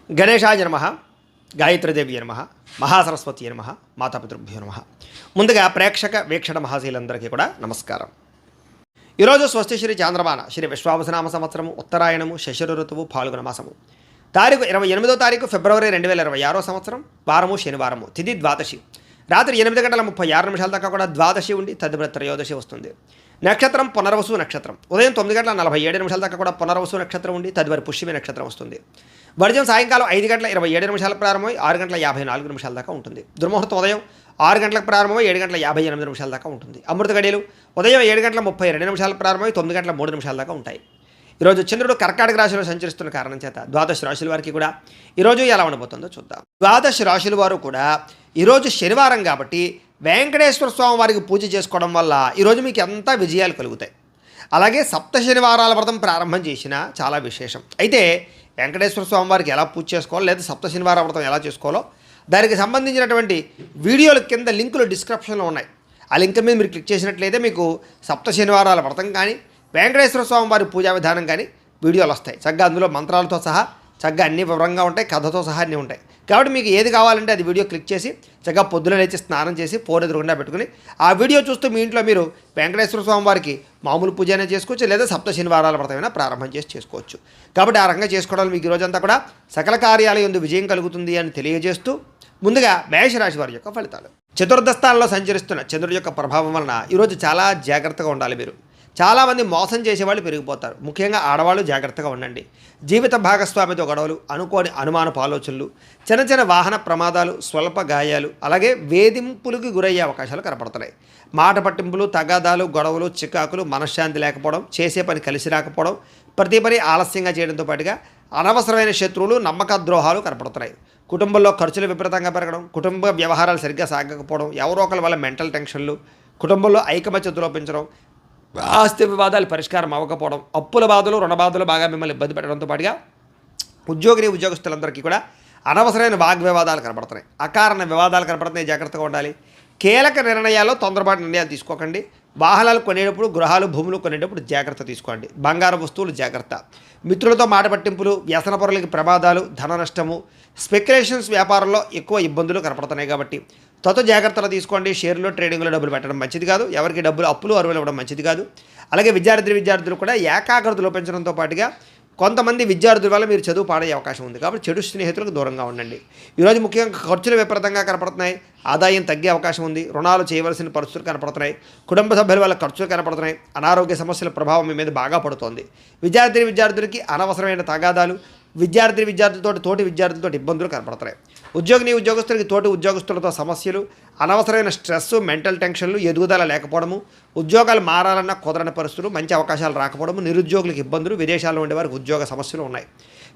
గణేశాయ నమః, గాయత్రీదేవి నమః, మహాసరస్వతి నమః, మాతాపితృభ్యో నమః. ముందుగా ప్రేక్షక వీక్షణ మహాశీలందరికీ కూడా నమస్కారం. ఈరోజు స్వస్తి శ్రీ చాంద్రమాన శ్రీ విశ్వావసనామ సంవత్సరము ఉత్తరాయణము శశిర ఋతువు ఫాల్గుణ మాసము తారీఖు 28 ఫిబ్రవరి 2026 సంవత్సరం వారము శనివారము తిథి ద్వాదశి రాత్రి 8:36 దాకా కూడా ద్వాదశి ఉండి తదుపరి త్రయోదశి వస్తుంది. నక్షత్రం పునర్వసు నక్షత్రం ఉదయం 9:47 దాకా కూడా పునర్వసు నక్షత్రం ఉండి తదుపరి పుష్యమి నక్షత్రం వస్తుంది. వర్జం సాయంకాలం 5:27 ప్రారంభమై 6:54 దాకా ఉంటుంది. దుర్ముహూర్తం ఉదయం 6 గంటలకు ప్రారంభమై 7:58 దాకా ఉంటుంది. అమృత గడియలు ఉదయం 7:32 ప్రారంభమై 9:03 దాకా ఉంటాయి. ఈరోజు చంద్రుడు కర్కాటక రాశిలో సంచరిస్తున్న కారణం చేత ద్వాదశ రాశుల వారికి కూడా ఈరోజు ఎలా ఉండబోతుందో చూద్దాం. ద్వాదశ రాశుల వారు కూడా ఈరోజు శనివారం కాబట్టి వెంకటేశ్వర స్వామి వారికి పూజ చేసుకోవడం వల్ల ఈరోజు మీకు ఎంత విజయాలు కలుగుతాయి. అలాగే సప్త శనివారాల వ్రతం ప్రారంభం చేసిన చాలా విశేషం. అయితే వెంకటేశ్వర స్వామి వారికి ఎలా పూజ చేసుకోవాలో లేదా సప్త శనివారాల వ్రతం ఎలా చేసుకోవాలో దానికి సంబంధించినటువంటి వీడియోల కింద లింకులు డిస్క్రిప్షన్లో ఉన్నాయి. ఆ లింక్ మీద మీరు క్లిక్ చేసినట్లయితే మీకు సప్త శనివారాల వ్రతం కానీ వెంకటేశ్వర స్వామి వారి పూజా విధానం కానీ వీడియోలు వస్తాయి. చక్కగా అందులో మంత్రాలతో సహా చక్కగా అన్ని వివరంగా ఉంటాయి, కథతో సహా అన్నీ ఉంటాయి. కాబట్టి మీకు ఏది కావాలంటే అది వీడియో క్లిక్ చేసి చక్కగా పొద్దున లేచి స్నానం చేసి ఫోన్ ఎదురుగుండా పెట్టుకుని ఆ వీడియో చూస్తూ మీ ఇంట్లో మీరు వెంకటేశ్వర స్వామి వారికి మామూలు పూజ అయినా చేసుకోవచ్చు, లేదా సప్త శనివారాల వ్రతమైనా ప్రారంభం చేసి చేసుకోవచ్చు. కాబట్టి ఆ రకంగా చేసుకోవడం మీకు ఈరోజంతా కూడా సకల కార్యాలయం యందు విజయం కలుగుతుంది అని తెలియజేస్తూ ముందుగా మేషరాశి వారి యొక్క ఫలితాలు. చతుర్థ స్థానంలో సంచరిస్తున్న చంద్రుడి యొక్క ప్రభావం వలన ఈరోజు చాలా జాగ్రత్తగా ఉండాలి. మీరు చాలామంది మోసం చేసేవాళ్ళు పెరిగిపోతారు. ముఖ్యంగా ఆడవాళ్ళు జాగ్రత్తగా ఉండండి. జీవిత భాగస్వామితో గొడవలు, అనుకోని అనుమానపు ఆలోచనలు, చిన్న చిన్న వాహన ప్రమాదాలు, స్వల్ప గాయాలు, అలాగే వేధింపులకు గురయ్యే అవకాశాలు కనపడుతున్నాయి. మాట పట్టింపులు, తగాదాలు, గొడవలు, చికాకులు, మనశ్శాంతి లేకపోవడం, చేసే పని కలిసి రాకపోవడం, ప్రతి పని ఆలస్యంగా చేయడంతో పాటుగా అనవసరమైన శత్రువులు, నమ్మక ద్రోహాలు కనపడుతున్నాయి. కుటుంబంలో ఖర్చులు విపరీతంగా పెరగడం, కుటుంబ వ్యవహారాలు సరిగ్గా సాగకపోవడం, ఎవరో ఒకరి వల్ల మెంటల్ టెన్షన్లు, కుటుంబంలో ఐకమత్యత లోపించడం, ఆస్తి వివాదాలు పరిష్కారం అవ్వకపోవడం, అప్పుల బాధలు, రుణ బాధలు బాగా మిమ్మల్ని ఇబ్బంది పెట్టడంతో పాటుగా ఉద్యోగస్తులందరికీ కూడా అనవసరమైన వాగ్వివాదాలు కనపడుతున్నాయి. అకారణ వివాదాలు కనపడుతున్నాయి. జాగ్రత్తగా ఉండాలి. కీలక నిర్ణయాల్లో తొందరపాటు నిర్ణయాలు తీసుకోకండి. వాహనాలు కొనేటప్పుడు, గృహాలు, భూములు కొనేటప్పుడు జాగ్రత్త తీసుకోండి. బంగారు వస్తువులు జాగ్రత్త. మిత్రులతో మాట పట్టింపులు, వ్యసన పరులకి ప్రమాదాలు, ధన నష్టము, స్పెక్యులేషన్స్ వ్యాపారంలో ఎక్కువ ఇబ్బందులు కనపడుతున్నాయి. కాబట్టి జాగ్రత్తలు తీసుకోండి. షేర్లో, ట్రేడింగ్లో డబ్బులు పెట్టడం మంచిది కాదు. ఎవరికి డబ్బులు అప్పులు అరువులు ఇవ్వడం మంచిది కాదు. అలాగే విద్యార్థులు కూడా ఏకాగ్రత లోపించడంతో పాటుగా కొంతమంది విద్యార్థుల వల్ల మీరు చదువు పాడే అవకాశం ఉంది. కాబట్టి చెడు స్నేహితులకు దూరంగా ఉండండి. ఈరోజు ముఖ్యంగా ఖర్చులు విపరీతంగా కనపడుతున్నాయి. ఆదాయం తగ్గే అవకాశం ఉంది. రుణాలు చేయవలసిన పరిస్థితులు కనపడుతున్నాయి. కుటుంబ సభ్యుల వల్ల ఖర్చులు కనపడుతున్నాయి. అనారోగ్య సమస్యల ప్రభావం మీ మీద బాగా పడుతోంది. విద్యార్థులకి అనవసరమైన తగాదాలు, తోటి విద్యార్థులతో ఇబ్బందులు కనపడుతున్నాయి. ఉద్యోగస్తులకి తోటి ఉద్యోగస్తులతో సమస్యలు, అనవసరమైన స్ట్రెస్, మెంటల్ టెన్షన్లు, ఎదుగుదల లేకపోవడము, ఉద్యోగాలు మారాలన్నా కుదరని పరిస్థితులు, మంచి అవకాశాలు రాకపోవడము, నిరుద్యోగులకు ఇబ్బందులు, విదేశాల్లో ఉండేవారికి ఉద్యోగ సమస్యలు ఉన్నాయి.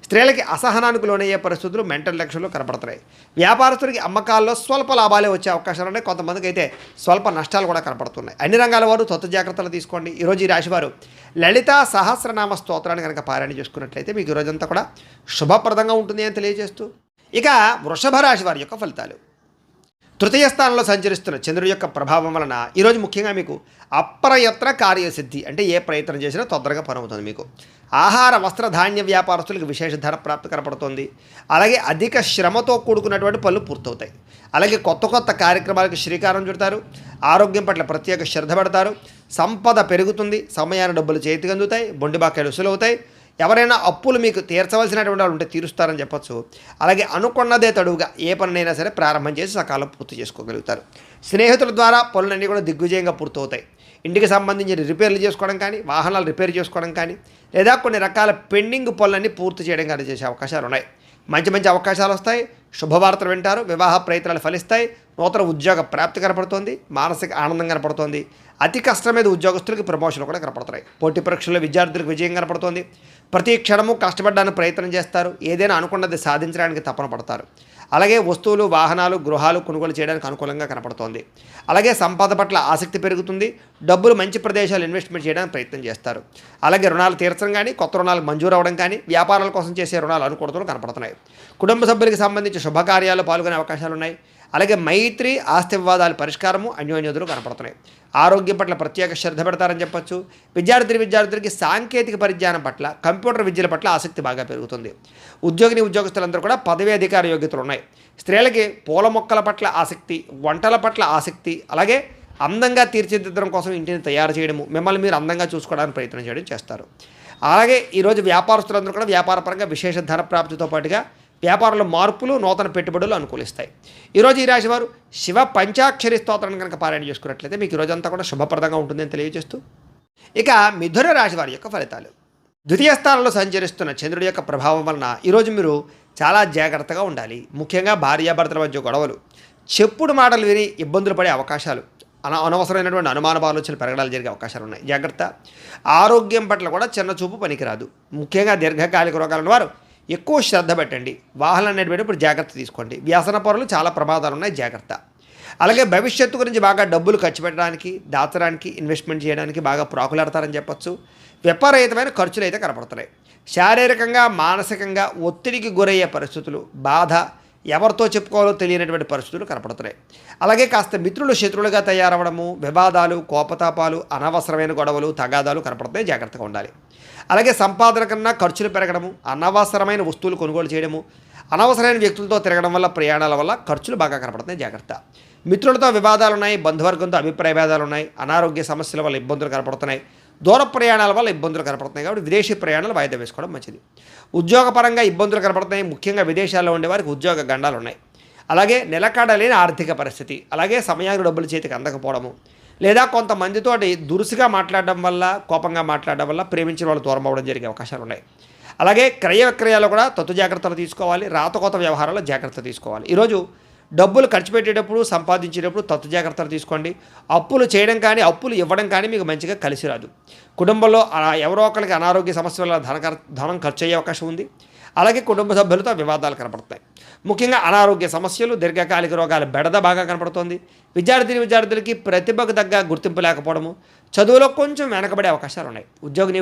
స్త్రీలకి అసహనానికి లోనయ్యే పరిస్థితులు, మెంటల్ టెన్షన్లు కనపడుతున్నాయి. వ్యాపారస్తులకి అమ్మకాల్లో స్వల్ప లాభాలే వచ్చే అవకాశాలు ఉన్నాయి. కొంతమందికి అయితే స్వల్ప నష్టాలు కూడా కనపడుతున్నాయి. అన్ని రంగాల వారు జాగ్రత్తలు తీసుకోండి. ఈరోజు ఈ రాశివారు లలితా సహస్రనామ స్తోత్రాన్ని కనుక పారాయణ చేసుకున్నట్లయితే మీకు ఈరోజంతా కూడా శుభప్రదంగా ఉంటుంది అని తెలియజేస్తూ ఇక వృషభ రాశి వారి యొక్క ఫలితాలు. తృతీయ స్థానంలో సంచరిస్తున్న చంద్రుడి యొక్క ప్రభావం వలన ఈరోజు ముఖ్యంగా మీకు అప్రయత్న కార్యసిద్ధి, అంటే ఏ ప్రయత్నం చేసినా తొందరగా పనవుతుంది. మీకు ఆహార వస్త్ర ధాన్య వ్యాపారస్తులకు విశేష ధన ప్రాప్తి కనపడుతుంది. అలాగే అధిక శ్రమతో కూడుకున్నటువంటి పనులు పూర్తవుతాయి. అలాగే కొత్త కార్యక్రమాలకు శ్రీకారం చుడతారు. ఆరోగ్యం పట్ల ప్రత్యేక శ్రద్ధ పెడతారు. సంపద పెరుగుతుంది. సమయాన్ని డబ్బులు చేతికి అందుతాయి. బొండిబాకాయలు వసూలవుతాయి. ఎవరైనా అప్పులు మీకు తీర్చవలసినటువంటి వాళ్ళు ఉంటే తీరుస్తారని చెప్పచ్చు. అలాగే అనుకున్నదే తడువుగా ఏ పనినైనా సరే ప్రారంభం చేసి సకాలం పూర్తి చేసుకోగలుగుతారు. స్నేహితుల ద్వారా పనులన్నీ కూడా దిగ్విజయంగా పూర్తవుతాయి. ఇంటికి సంబంధించిన రిపేర్లు చేసుకోవడం కానీ, వాహనాలు రిపేర్ చేసుకోవడం కానీ, లేదా కొన్ని రకాల పెండింగ్ పనులన్నీ పూర్తి చేయడం కానీ చేసే అవకాశాలు ఉన్నాయి. మంచి అవకాశాలు వస్తాయి. శుభవార్తలు వింటారు. వివాహ ప్రయత్నాలు ఫలిస్తాయి. నూతన ఉద్యోగ ప్రాప్తి కనపడుతోంది. మానసిక ఆనందం కనపడుతోంది. అతి కష్టం మీద ఉద్యోగస్తులకు ప్రమోషన్లు కూడా కనపడుతున్నాయి. పోటీ పరీక్షల్లో విద్యార్థులకు విజయం కనపడుతోంది. ప్రతి క్షణము కష్టపడడానికి ప్రయత్నం చేస్తారు. ఏదైనా అనుకున్నది సాధించడానికి తపన పడతారు. అలాగే వస్తువులు, వాహనాలు, గృహాలు కొనుగోలు చేయడానికి అనుకూలంగా కనపడుతోంది. అలాగే సంపద పట్ల ఆసక్తి పెరుగుతుంది. డబ్బులు మంచి ప్రదేశాలు ఇన్వెస్ట్మెంట్ చేయడానికి ప్రయత్నం చేస్తారు. అలాగే రుణాలు తీర్చడం కానీ, కొత్త రుణాలు మంజూరు అవ్వడం కానీ, వ్యాపారాల కోసం చేసే రుణాలు అనుకూలతలు కనపడుతున్నాయి. కుటుంబ సభ్యులకు సంబంధించి శుభకార్యాలు పాల్గొనే అవకాశాలు ఉన్నాయి. అలాగే మైత్రి, ఆస్తి వివాదాల పరిష్కారము, అన్యోన్యతలు కనపడుతున్నాయి. ఆరోగ్యం పట్ల ప్రత్యేక శ్రద్ధ పెడతారని చెప్పొచ్చు. విద్యార్థులకి సాంకేతిక పరిజ్ఞానం పట్ల, కంప్యూటర్ విద్యల పట్ల ఆసక్తి బాగా పెరుగుతుంది. ఉద్యోగస్తులందరూ కూడా పదవి అధికార యోగ్యతలు ఉన్నాయి. స్త్రీలకి పూల మొక్కల పట్ల ఆసక్తి, వంటల పట్ల ఆసక్తి, అలాగే అందంగా తీర్చిదిద్దడం కోసం ఇంటిని తయారు చేయడము, మిమ్మల్ని మీరు అందంగా చూసుకోవడానికి ప్రయత్నం చేయడం చేస్తారు. అలాగే ఈరోజు వ్యాపారస్తులందరూ కూడా వ్యాపారపరంగా విశేష ధన ప్రాప్తితో పాటుగా వ్యాపారంలో మార్పులు, నూతన పెట్టుబడులు అనుకూలిస్తాయి. ఈరోజు ఈ రాశి వారు శివ పంచాక్షరి స్తోత్రాన్ని కనుక పారాయణ చేసుకున్నట్లయితే మీకు ఈరోజంతా కూడా శుభప్రదంగా ఉంటుందని తెలియజేస్తూ, ఇక మిథున రాశి వారి యొక్క ఫలితాలు. ద్వితీయ స్థానంలో సంచరిస్తున్న చంద్రుడి యొక్క ప్రభావం వలన ఈరోజు మీరు చాలా జాగ్రత్తగా ఉండాలి. ముఖ్యంగా భార్యాభర్తల మధ్య గొడవలు, చెప్పుడు మాటలు విని ఇబ్బందులు పడే అవకాశాలు, అనవసరమైనటువంటి అనుమాన ఆలోచనలు పెరగడాలు జరిగే అవకాశాలు ఉన్నాయి. జాగ్రత్త. ఆరోగ్యం పట్ల కూడా చిన్న చూపు పనికిరాదు. ముఖ్యంగా దీర్ఘకాలిక రోగాలను వారు ఎక్కువ శ్రద్ధ పెట్టండి. వాహనాలు నడిపేటప్పుడు జాగ్రత్త తీసుకోండి. వ్యసన పరులు చాలా ప్రమాదాలు ఉన్నాయి. జాగ్రత్త. అలాగే భవిష్యత్తు గురించి బాగా డబ్బులు ఖర్చు పెట్టడానికి, దాచడానికి, ఇన్వెస్ట్మెంట్ చేయడానికి బాగా ప్రాకులాడతారని చెప్పొచ్చు. విపరీతమైన ఖర్చులు అయితే కనపడుతున్నాయి. శారీరకంగా, మానసికంగా ఒత్తిడికి గురయ్యే పరిస్థితులు, బాధ, ఎవరితో చెప్పుకోవాలో తెలియనటువంటి పరిస్థితులు కనపడుతున్నాయి. అలాగే కాస్త మిత్రులు శత్రువులుగా తయారవడము, వివాదాలు, కోపతాపాలు, అనవసరమైన గొడవలు, తగాదాలు కనపడుతున్నాయి. జాగ్రత్తగా ఉండాలి. అలాగే సంపాదన కన్నా ఖర్చులు పెరగడము, అనవసరమైన వస్తువులు కొనుగోలు చేయడము, అనవసరమైన వ్యక్తులతో తిరగడం వల్ల, ప్రయాణాల వల్ల ఖర్చులు బాగా కనపడుతున్నాయి. జాగ్రత్త. మిత్రులతో వివాదాలు ఉన్నాయి. బంధువర్గంతో అభిప్రాయ భేదాలు ఉన్నాయి. అనారోగ్య సమస్యల వల్ల ఇబ్బందులు కనపడుతున్నాయి. దూర ప్రయాణాల వల్ల ఇబ్బందులు కనపడుతున్నాయి. కాబట్టి విదేశీ ప్రయాణాలు వాయిదా వేసుకోవడం మంచిది. ఉద్యోగపరంగా ఇబ్బందులు కనపడుతున్నాయి. ముఖ్యంగా విదేశాల్లో ఉండేవారికి ఉద్యోగ గండాలు ఉన్నాయి. అలాగే నిలకడలేని ఆర్థిక పరిస్థితి, అలాగే సమయానికి డబ్బులు చేతికి అందకపోవడము, లేదా కొంతమందితోటి దురుసుగా మాట్లాడడం వల్ల, కోపంగా మాట్లాడడం వల్ల ప్రేమించిన వాళ్ళు దూరం అవ్వడం జరిగే అవకాశాలు ఉన్నాయి. అలాగే క్రయ విక్రయాలు కూడా తత్తు జాగ్రత్తలు తీసుకోవాలి. రాతకోత వ్యవహారాల్లో జాగ్రత్త తీసుకోవాలి. ఈరోజు డబ్బులు ఖర్చు పెట్టేటప్పుడు, సంపాదించేటప్పుడు తత్తు జాగ్రత్తలు తీసుకోండి. అప్పులు చేయడం కానీ, అప్పులు ఇవ్వడం కానీ మీకు మంచిగా కలిసి రాదు. కుటుంబంలో ఎవరో ఒకరికి అనారోగ్య సమస్యల వల్ల ధనం ఖర్చు అయ్యే అవకాశం ఉంది. అలాగే కుటుంబ సభ్యులతో వివాదాలు కనపడతాయి. ముఖ్యంగా అనారోగ్య సమస్యలు, దీర్ఘకాలిక రోగాల బెడద బాగా కనపడుతోంది. విద్యార్థులకి ప్రతిభకు తగ్గ గుర్తింపు లేకపోవడము, చదువులో కొంచెం వెనకబడే అవకాశాలు ఉన్నాయి.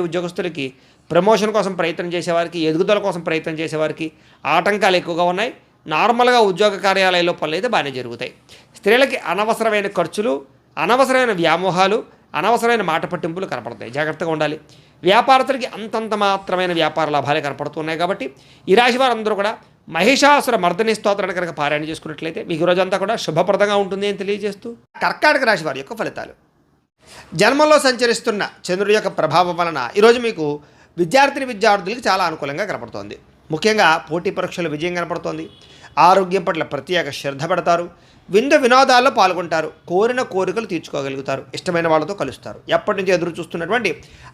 ఉద్యోగస్తులకి ప్రమోషన్ కోసం ప్రయత్నం చేసేవారికి, ఎదుగుదల కోసం ప్రయత్నం చేసేవారికి ఆటంకాలు ఎక్కువగా ఉన్నాయి. నార్మల్గా ఉద్యోగ కార్యాలయాల్లో పనులు అయితే బాగానే జరుగుతాయి. స్త్రీలకి అనవసరమైన ఖర్చులు, అనవసరమైన వ్యామోహాలు, అనవసరమైన మాట పట్టింపులు కనపడతాయి. జాగ్రత్తగా ఉండాలి. వ్యాపారస్తులకి అంతంత మాత్రమైన వ్యాపార లాభాలే కనపడుతున్నాయి. కాబట్టి ఈ రాశి వారందరూ కూడా మహిషాసుర మర్దని స్తోత్రాన్ని కనుక పారాయణ చేసుకున్నట్లయితే మీకు రోజంతా కూడా శుభప్రదంగా ఉంటుంది అని తెలియజేస్తూ, కర్కాటక రాశి వారి యొక్క ఫలితాలు. జన్మంలో సంచరిస్తున్న చంద్రుడి యొక్క ప్రభావం వలన ఈరోజు మీకు విద్యార్థులకి చాలా అనుకూలంగా కనపడుతోంది. ముఖ్యంగా పోటీ పరీక్షలు విజయం కనపడుతోంది. ఆరోగ్యం పట్ల ప్రత్యేక శ్రద్ధ పెడతారు. వినోదాల్లో పాల్గొంటారు. కోరిన కోరికలు తీర్చుకోగలుగుతారు. ఇష్టమైన వాళ్ళతో కలుస్తారు. ఎప్పటి నుంచి ఎదురు చూస్తున్నటువంటి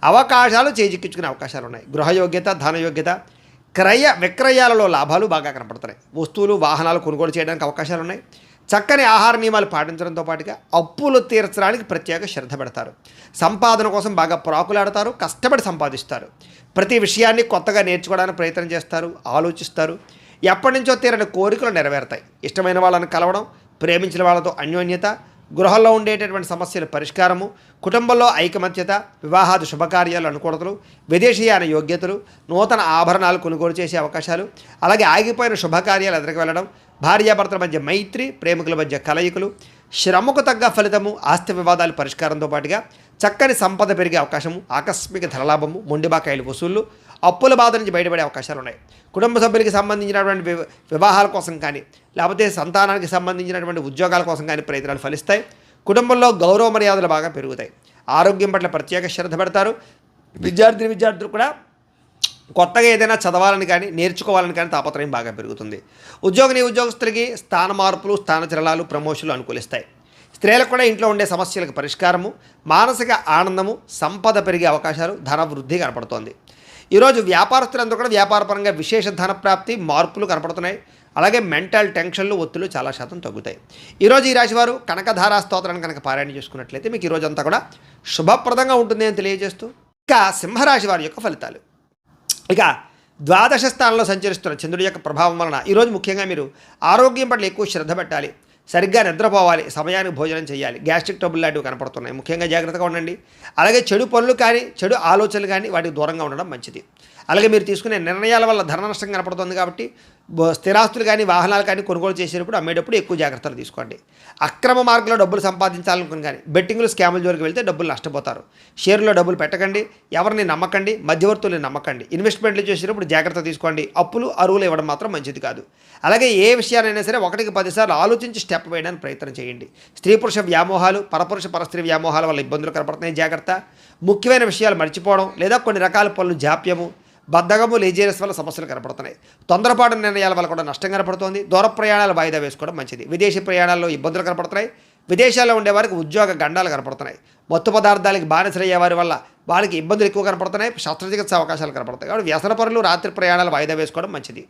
అవకాశాలు చేజిక్కించుకునే అవకాశాలు ఉన్నాయి. గృహయోగ్యత, ధనయోగ్యత, క్రయ విక్రయాలలో లాభాలు బాగా కనపడుతున్నాయి. వస్తువులు, వాహనాలు కొనుగోలు చేయడానికి అవకాశాలు ఉన్నాయి. చక్కని ఆహార నియమాలు పాటించడంతో పాటుగా అప్పులు తీర్చడానికి ప్రత్యేక శ్రద్ధ పెడతారు. సంపాదన కోసం బాగా ప్రాకులాడతారు. కష్టపడి సంపాదిస్తారు. ప్రతి విషయాన్ని కొత్తగా నేర్చుకోవడానికి ప్రయత్నం చేస్తారు. ఆలోచిస్తారు. ఎప్పటి నుంచో తీరని కోరికలు నెరవేరుతాయి. ఇష్టమైన వాళ్ళని కలవడం, ప్రేమించిన వాళ్ళతో అన్యోన్యత, గృహంలో ఉండేటటువంటి సమస్యల పరిష్కారము, కుటుంబంలో ఐకమత్యత, వివాహాది శుభకార్యాలు అనుకూలతలు, విదేశీయాన యోగ్యతలు, నూతన ఆభరణాలు కొనుగోలు చేసే అవకాశాలు, అలాగే ఆగిపోయిన శుభకార్యాలు ఎదురుకు వెళ్ళడం, భార్యాభర్తల మధ్య మైత్రి, ప్రేమికుల మధ్య కలయికలు, శ్రమకు తగ్గ ఫలితము, ఆస్తి వివాదాల పరిష్కారంతో పాటుగా చక్కని సంపద పెరిగే అవకాశము, ఆకస్మిక ధనలాభము, మొండిబాకాయలు వసూళ్లు, అప్పుల బాధ నుంచి బయటపడే అవకాశాలు ఉన్నాయి. కుటుంబ సభ్యులకి సంబంధించినటువంటి వివాహాల కోసం కానీ, లేకపోతే సంతానానికి సంబంధించినటువంటి ఉద్యోగాల కోసం కానీ ప్రయత్నాలు ఫలిస్తాయి. కుటుంబంలో గౌరవ మర్యాదలు బాగా పెరుగుతాయి. ఆరోగ్యం పట్ల ప్రత్యేక శ్రద్ధ పెడతారు. విద్యార్థులు కూడా కొత్తగా ఏదైనా చదవాలని కానీ, నేర్చుకోవాలని కానీ తాపత్రయం బాగా పెరుగుతుంది. ఉద్యోగస్తులకి స్థాన మార్పులు, స్థానచలనాలు, ప్రమోషన్లు అనుకూలిస్తాయి. స్త్రీలకు కూడా ఇంట్లో ఉండే సమస్యలకు పరిష్కారము, మానసిక ఆనందము, సంపద పెరిగే అవకాశాలు, ధన వృద్ధి కనపడుతోంది. ఈరోజు వ్యాపారస్తులందరూ కూడా వ్యాపారపరంగా విశేష ధన ప్రాప్తి, మార్పులు కనపడుతున్నాయి. అలాగే మెంటల్ టెన్షన్లు, ఒత్తిళ్లు చాలా శాతం తగ్గుతాయి. ఈరోజు ఈ రాశివారు కనకధారా స్తోత్రాన్ని కనుక పారాయణ చేసుకున్నట్లయితే మీకు ఈరోజు అంతా కూడా శుభప్రదంగా ఉంటుంది అని తెలియజేస్తూ, ఇక సింహరాశి వారి యొక్క ఫలితాలు. ఇక ద్వాదశ స్థానంలో సంచరిస్తున్న చంద్రుడి యొక్క ప్రభావం వలన ఈరోజు ముఖ్యంగా మీరు ఆరోగ్యం పట్ల ఎక్కువ శ్రద్ధ పెట్టాలి. సరిగ్గా నిద్రపోవాలి. సమయానికి భోజనం చేయాలి. గ్యాస్ట్రిక్ ట్రబుల్ లాంటివి కనపడుతున్నాయి. ముఖ్యంగా జాగ్రత్తగా ఉండండి. అలాగే చెడు పనులు కానీ, చెడు ఆలోచనలు కానీ వాటికి దూరంగా ఉండడం మంచిది. అలాగే మీరు తీసుకునే నిర్ణయాల వల్ల ధన నష్టం కనపడుతుంది. కాబట్టి స్థిరాస్తులు కానీ వాహనాలు కానీ కొనుగోలు చేసేటప్పుడు అమ్మేటప్పుడు ఎక్కువ జాగ్రత్తలు తీసుకోండి. అక్రమ మార్గంలో డబ్బులు సంపాదించాలనుకుని కానీ బెట్టింగ్లు స్కాముల జోలికి వెళ్తే డబ్బులు నష్టపోతారు. షేర్లో డబ్బులు పెట్టకండి, ఎవరిని నమ్మకండి, మధ్యవర్తుల్ని నమ్మకండి. ఇన్వెస్ట్మెంట్లు చేసేటప్పుడు జాగ్రత్త తీసుకోండి. అప్పులు అరువులు ఇవ్వడం మాత్రం మంచిది కాదు. అలాగే ఏ విషయానైనా సరే 1కి 10 సార్లు ఆలోచించి స్టెప్ వేయడానికి ప్రయత్నం చేయండి. స్త్రీ పురుష వ్యామోహాలు, పరపురుష పరస్త్రీ వ్యామోహాల వల్ల ఇబ్బందులు కనపడుతున్నాయి, జాగ్రత్త. ముఖ్యమైన విషయాలు మర్చిపోవడం లేదా కొన్ని రకాల పనులు జాప్యము, బద్ధకము, లేజీనెస్ వల్ల సమస్యలు కనపడుతున్నాయి. తొందరపాటు నిర్ణయాల వల్ల కూడా నష్టం కనపడుతోంది. దూర ప్రయాణాలు వాయిదా వేసుకోవడం మంచిది. విదేశీ ప్రయాణాల్లో ఇబ్బందులు కనపడుతున్నాయి. విదేశాల్లో ఉండేవారికి ఉద్యోగ గండాలు కనపడుతున్నాయి. మత్తు పదార్థాలకి బానిసలయ్యే వారి వల్ల వాళ్ళకి ఇబ్బందులు ఎక్కువ కనపడుతున్నాయి. శస్త్రచికిత్స అవకాశాలు కనపడతాయి. కాబట్టి వ్యసనపరులు రాత్రి ప్రయాణాలు వాయిదా వేసుకోవడం మంచిది.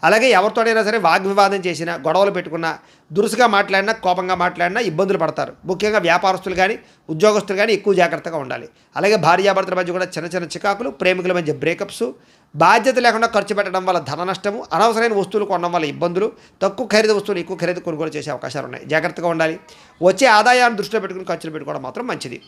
అలాగే ఎవరితోనైనా సరే వాగ్వివాదం చేసినా, గొడవలు పెట్టుకున్నా, దురుసుగా మాట్లాడినా, కోపంగా మాట్లాడినా ఇబ్బందులు పడతారు. ముఖ్యంగా వ్యాపారస్తులు కానీ ఉద్యోగస్తులు కానీ ఎక్కువ జాగ్రత్తగా ఉండాలి. అలాగే భార్యాభర్తల మధ్య కూడా చిన్న చిన్న చికాకులు, ప్రేమికుల మధ్య బ్రేకప్స్, బాధ్యత లేకుండా ఖర్చు పెట్టడం వల్ల ధన నష్టము, అనవసరమైన వస్తువులు కొనడం వల్ల ఇబ్బందులు, తక్కువ ఖరీదు వస్తువులు ఎక్కువ ఖరీదు కొనుగోలు చేసే అవకాశాలు ఉన్నాయి. జాగ్రత్తగా ఉండాలి. వచ్చే ఆదాయాన్ని దృష్టిలో పెట్టుకుని ఖర్చులు పెట్టుకోవడం మాత్రం మంచిది.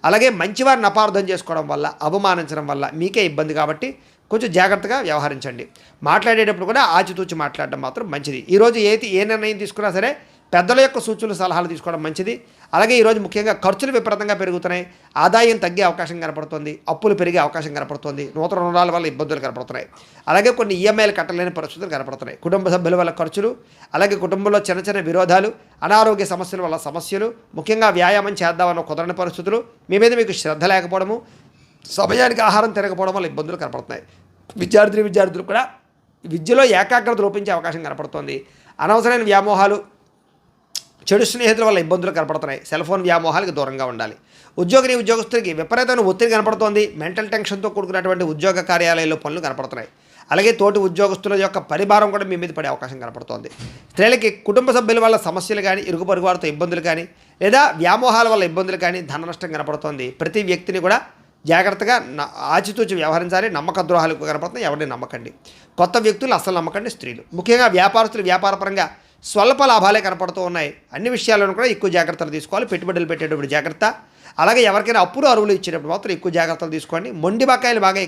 అలాగే మంచివారిని అపార్థం చేసుకోవడం వల్ల, అవమానించడం వల్ల మీకే ఇబ్బంది. కాబట్టి కొంచెం జాగ్రత్తగా వ్యవహరించండి. మాట్లాడేటప్పుడు కూడా ఆచితూచి మాట్లాడడం మాత్రం మంచిది. ఈరోజు ఏ నిర్ణయం తీసుకున్నా సరే పెద్దల యొక్క సూచనలు, సలహాలు తీసుకోవడం మంచిది. అలాగే ఈరోజు ముఖ్యంగా ఖర్చులు విపరీతంగా పెరుగుతున్నాయి. ఆదాయం తగ్గే అవకాశం కనపడుతుంది. అప్పులు పెరిగే అవకాశం కనపడుతుంది. నూతన రుణాల వల్ల ఇబ్బందులు కనపడుతున్నాయి. అలాగే కొన్ని ఈఎంఐలు కట్టలేని పరిస్థితులు కనపడుతున్నాయి. కుటుంబ సభ్యుల వల్ల ఖర్చులు, అలాగే కుటుంబంలో చిన్న చిన్న విరోధాలు, అనారోగ్య సమస్యల వల్ల సమస్యలు, ముఖ్యంగా వ్యాయామం చేద్దామన్న కుదరని పరిస్థితులు, మీ మీద మీకు శ్రద్ధ లేకపోవడము, సమయానికి ఆహారం తినకపోవడం వల్ల ఇబ్బందులు కనపడుతున్నాయి. విద్యార్థులు కూడా విద్యలో ఏకాగ్రత లోపించే అవకాశం కనపడుతోంది. అనవసరమైన వ్యామోహాలు, చెడు స్నేహితుల వల్ల ఇబ్బందులు కనపడుతున్నాయి. సెల్ ఫోన్ వ్యామోహాలకు దూరంగా ఉండాలి. ఉద్యోగస్తులకి విపరీతమైన ఒత్తిడి కనపడుతోంది. మెంటల్ టెన్షన్తో కూడుకున్నటువంటి ఉద్యోగ కార్యాలయాల్లో పనులు కనపడుతున్నాయి. అలాగే తోటి ఉద్యోగస్తుల యొక్క పరిభారం కూడా మీ మీద పడే అవకాశం కనపడుతోంది. స్త్రీలకి కుటుంబ సభ్యుల వల్ల సమస్యలు కానీ, ఇరుగు పొరుగు వారితో ఇబ్బందులు కానీ, లేదా వ్యామోహాల వల్ల ఇబ్బందులు కానీ, ధన నష్టం కనపడుతోంది. ప్రతి వ్యక్తిని కూడా జాగ్రత్తగా ఆచితూచి వ్యవహరించాలి. నమ్మక ద్రోహాలు కనపడుతున్నాయి, ఎవరిని నమ్మకండి. కొత్త వ్యక్తులు అస్సలు నమ్మకండి. స్త్రీలు ముఖ్యంగా వ్యాపారస్తులు వ్యాపారపరంగా స్వల్ప లాభాలే కనపడుతూ ఉన్నాయి. అన్ని విషయాల్లోనూ కూడా ఎక్కువ జాగ్రత్తలు తీసుకోవాలి. పెట్టుబడులు పెట్టేటప్పుడు జాగ్రత్త. అలాగే ఎవరికైనా అప్పులు అరువులు ఇచ్చేటప్పుడు మాత్రం ఎక్కువ జాగ్రత్తలు తీసుకోండి. మొండి బకాయిలు బాగా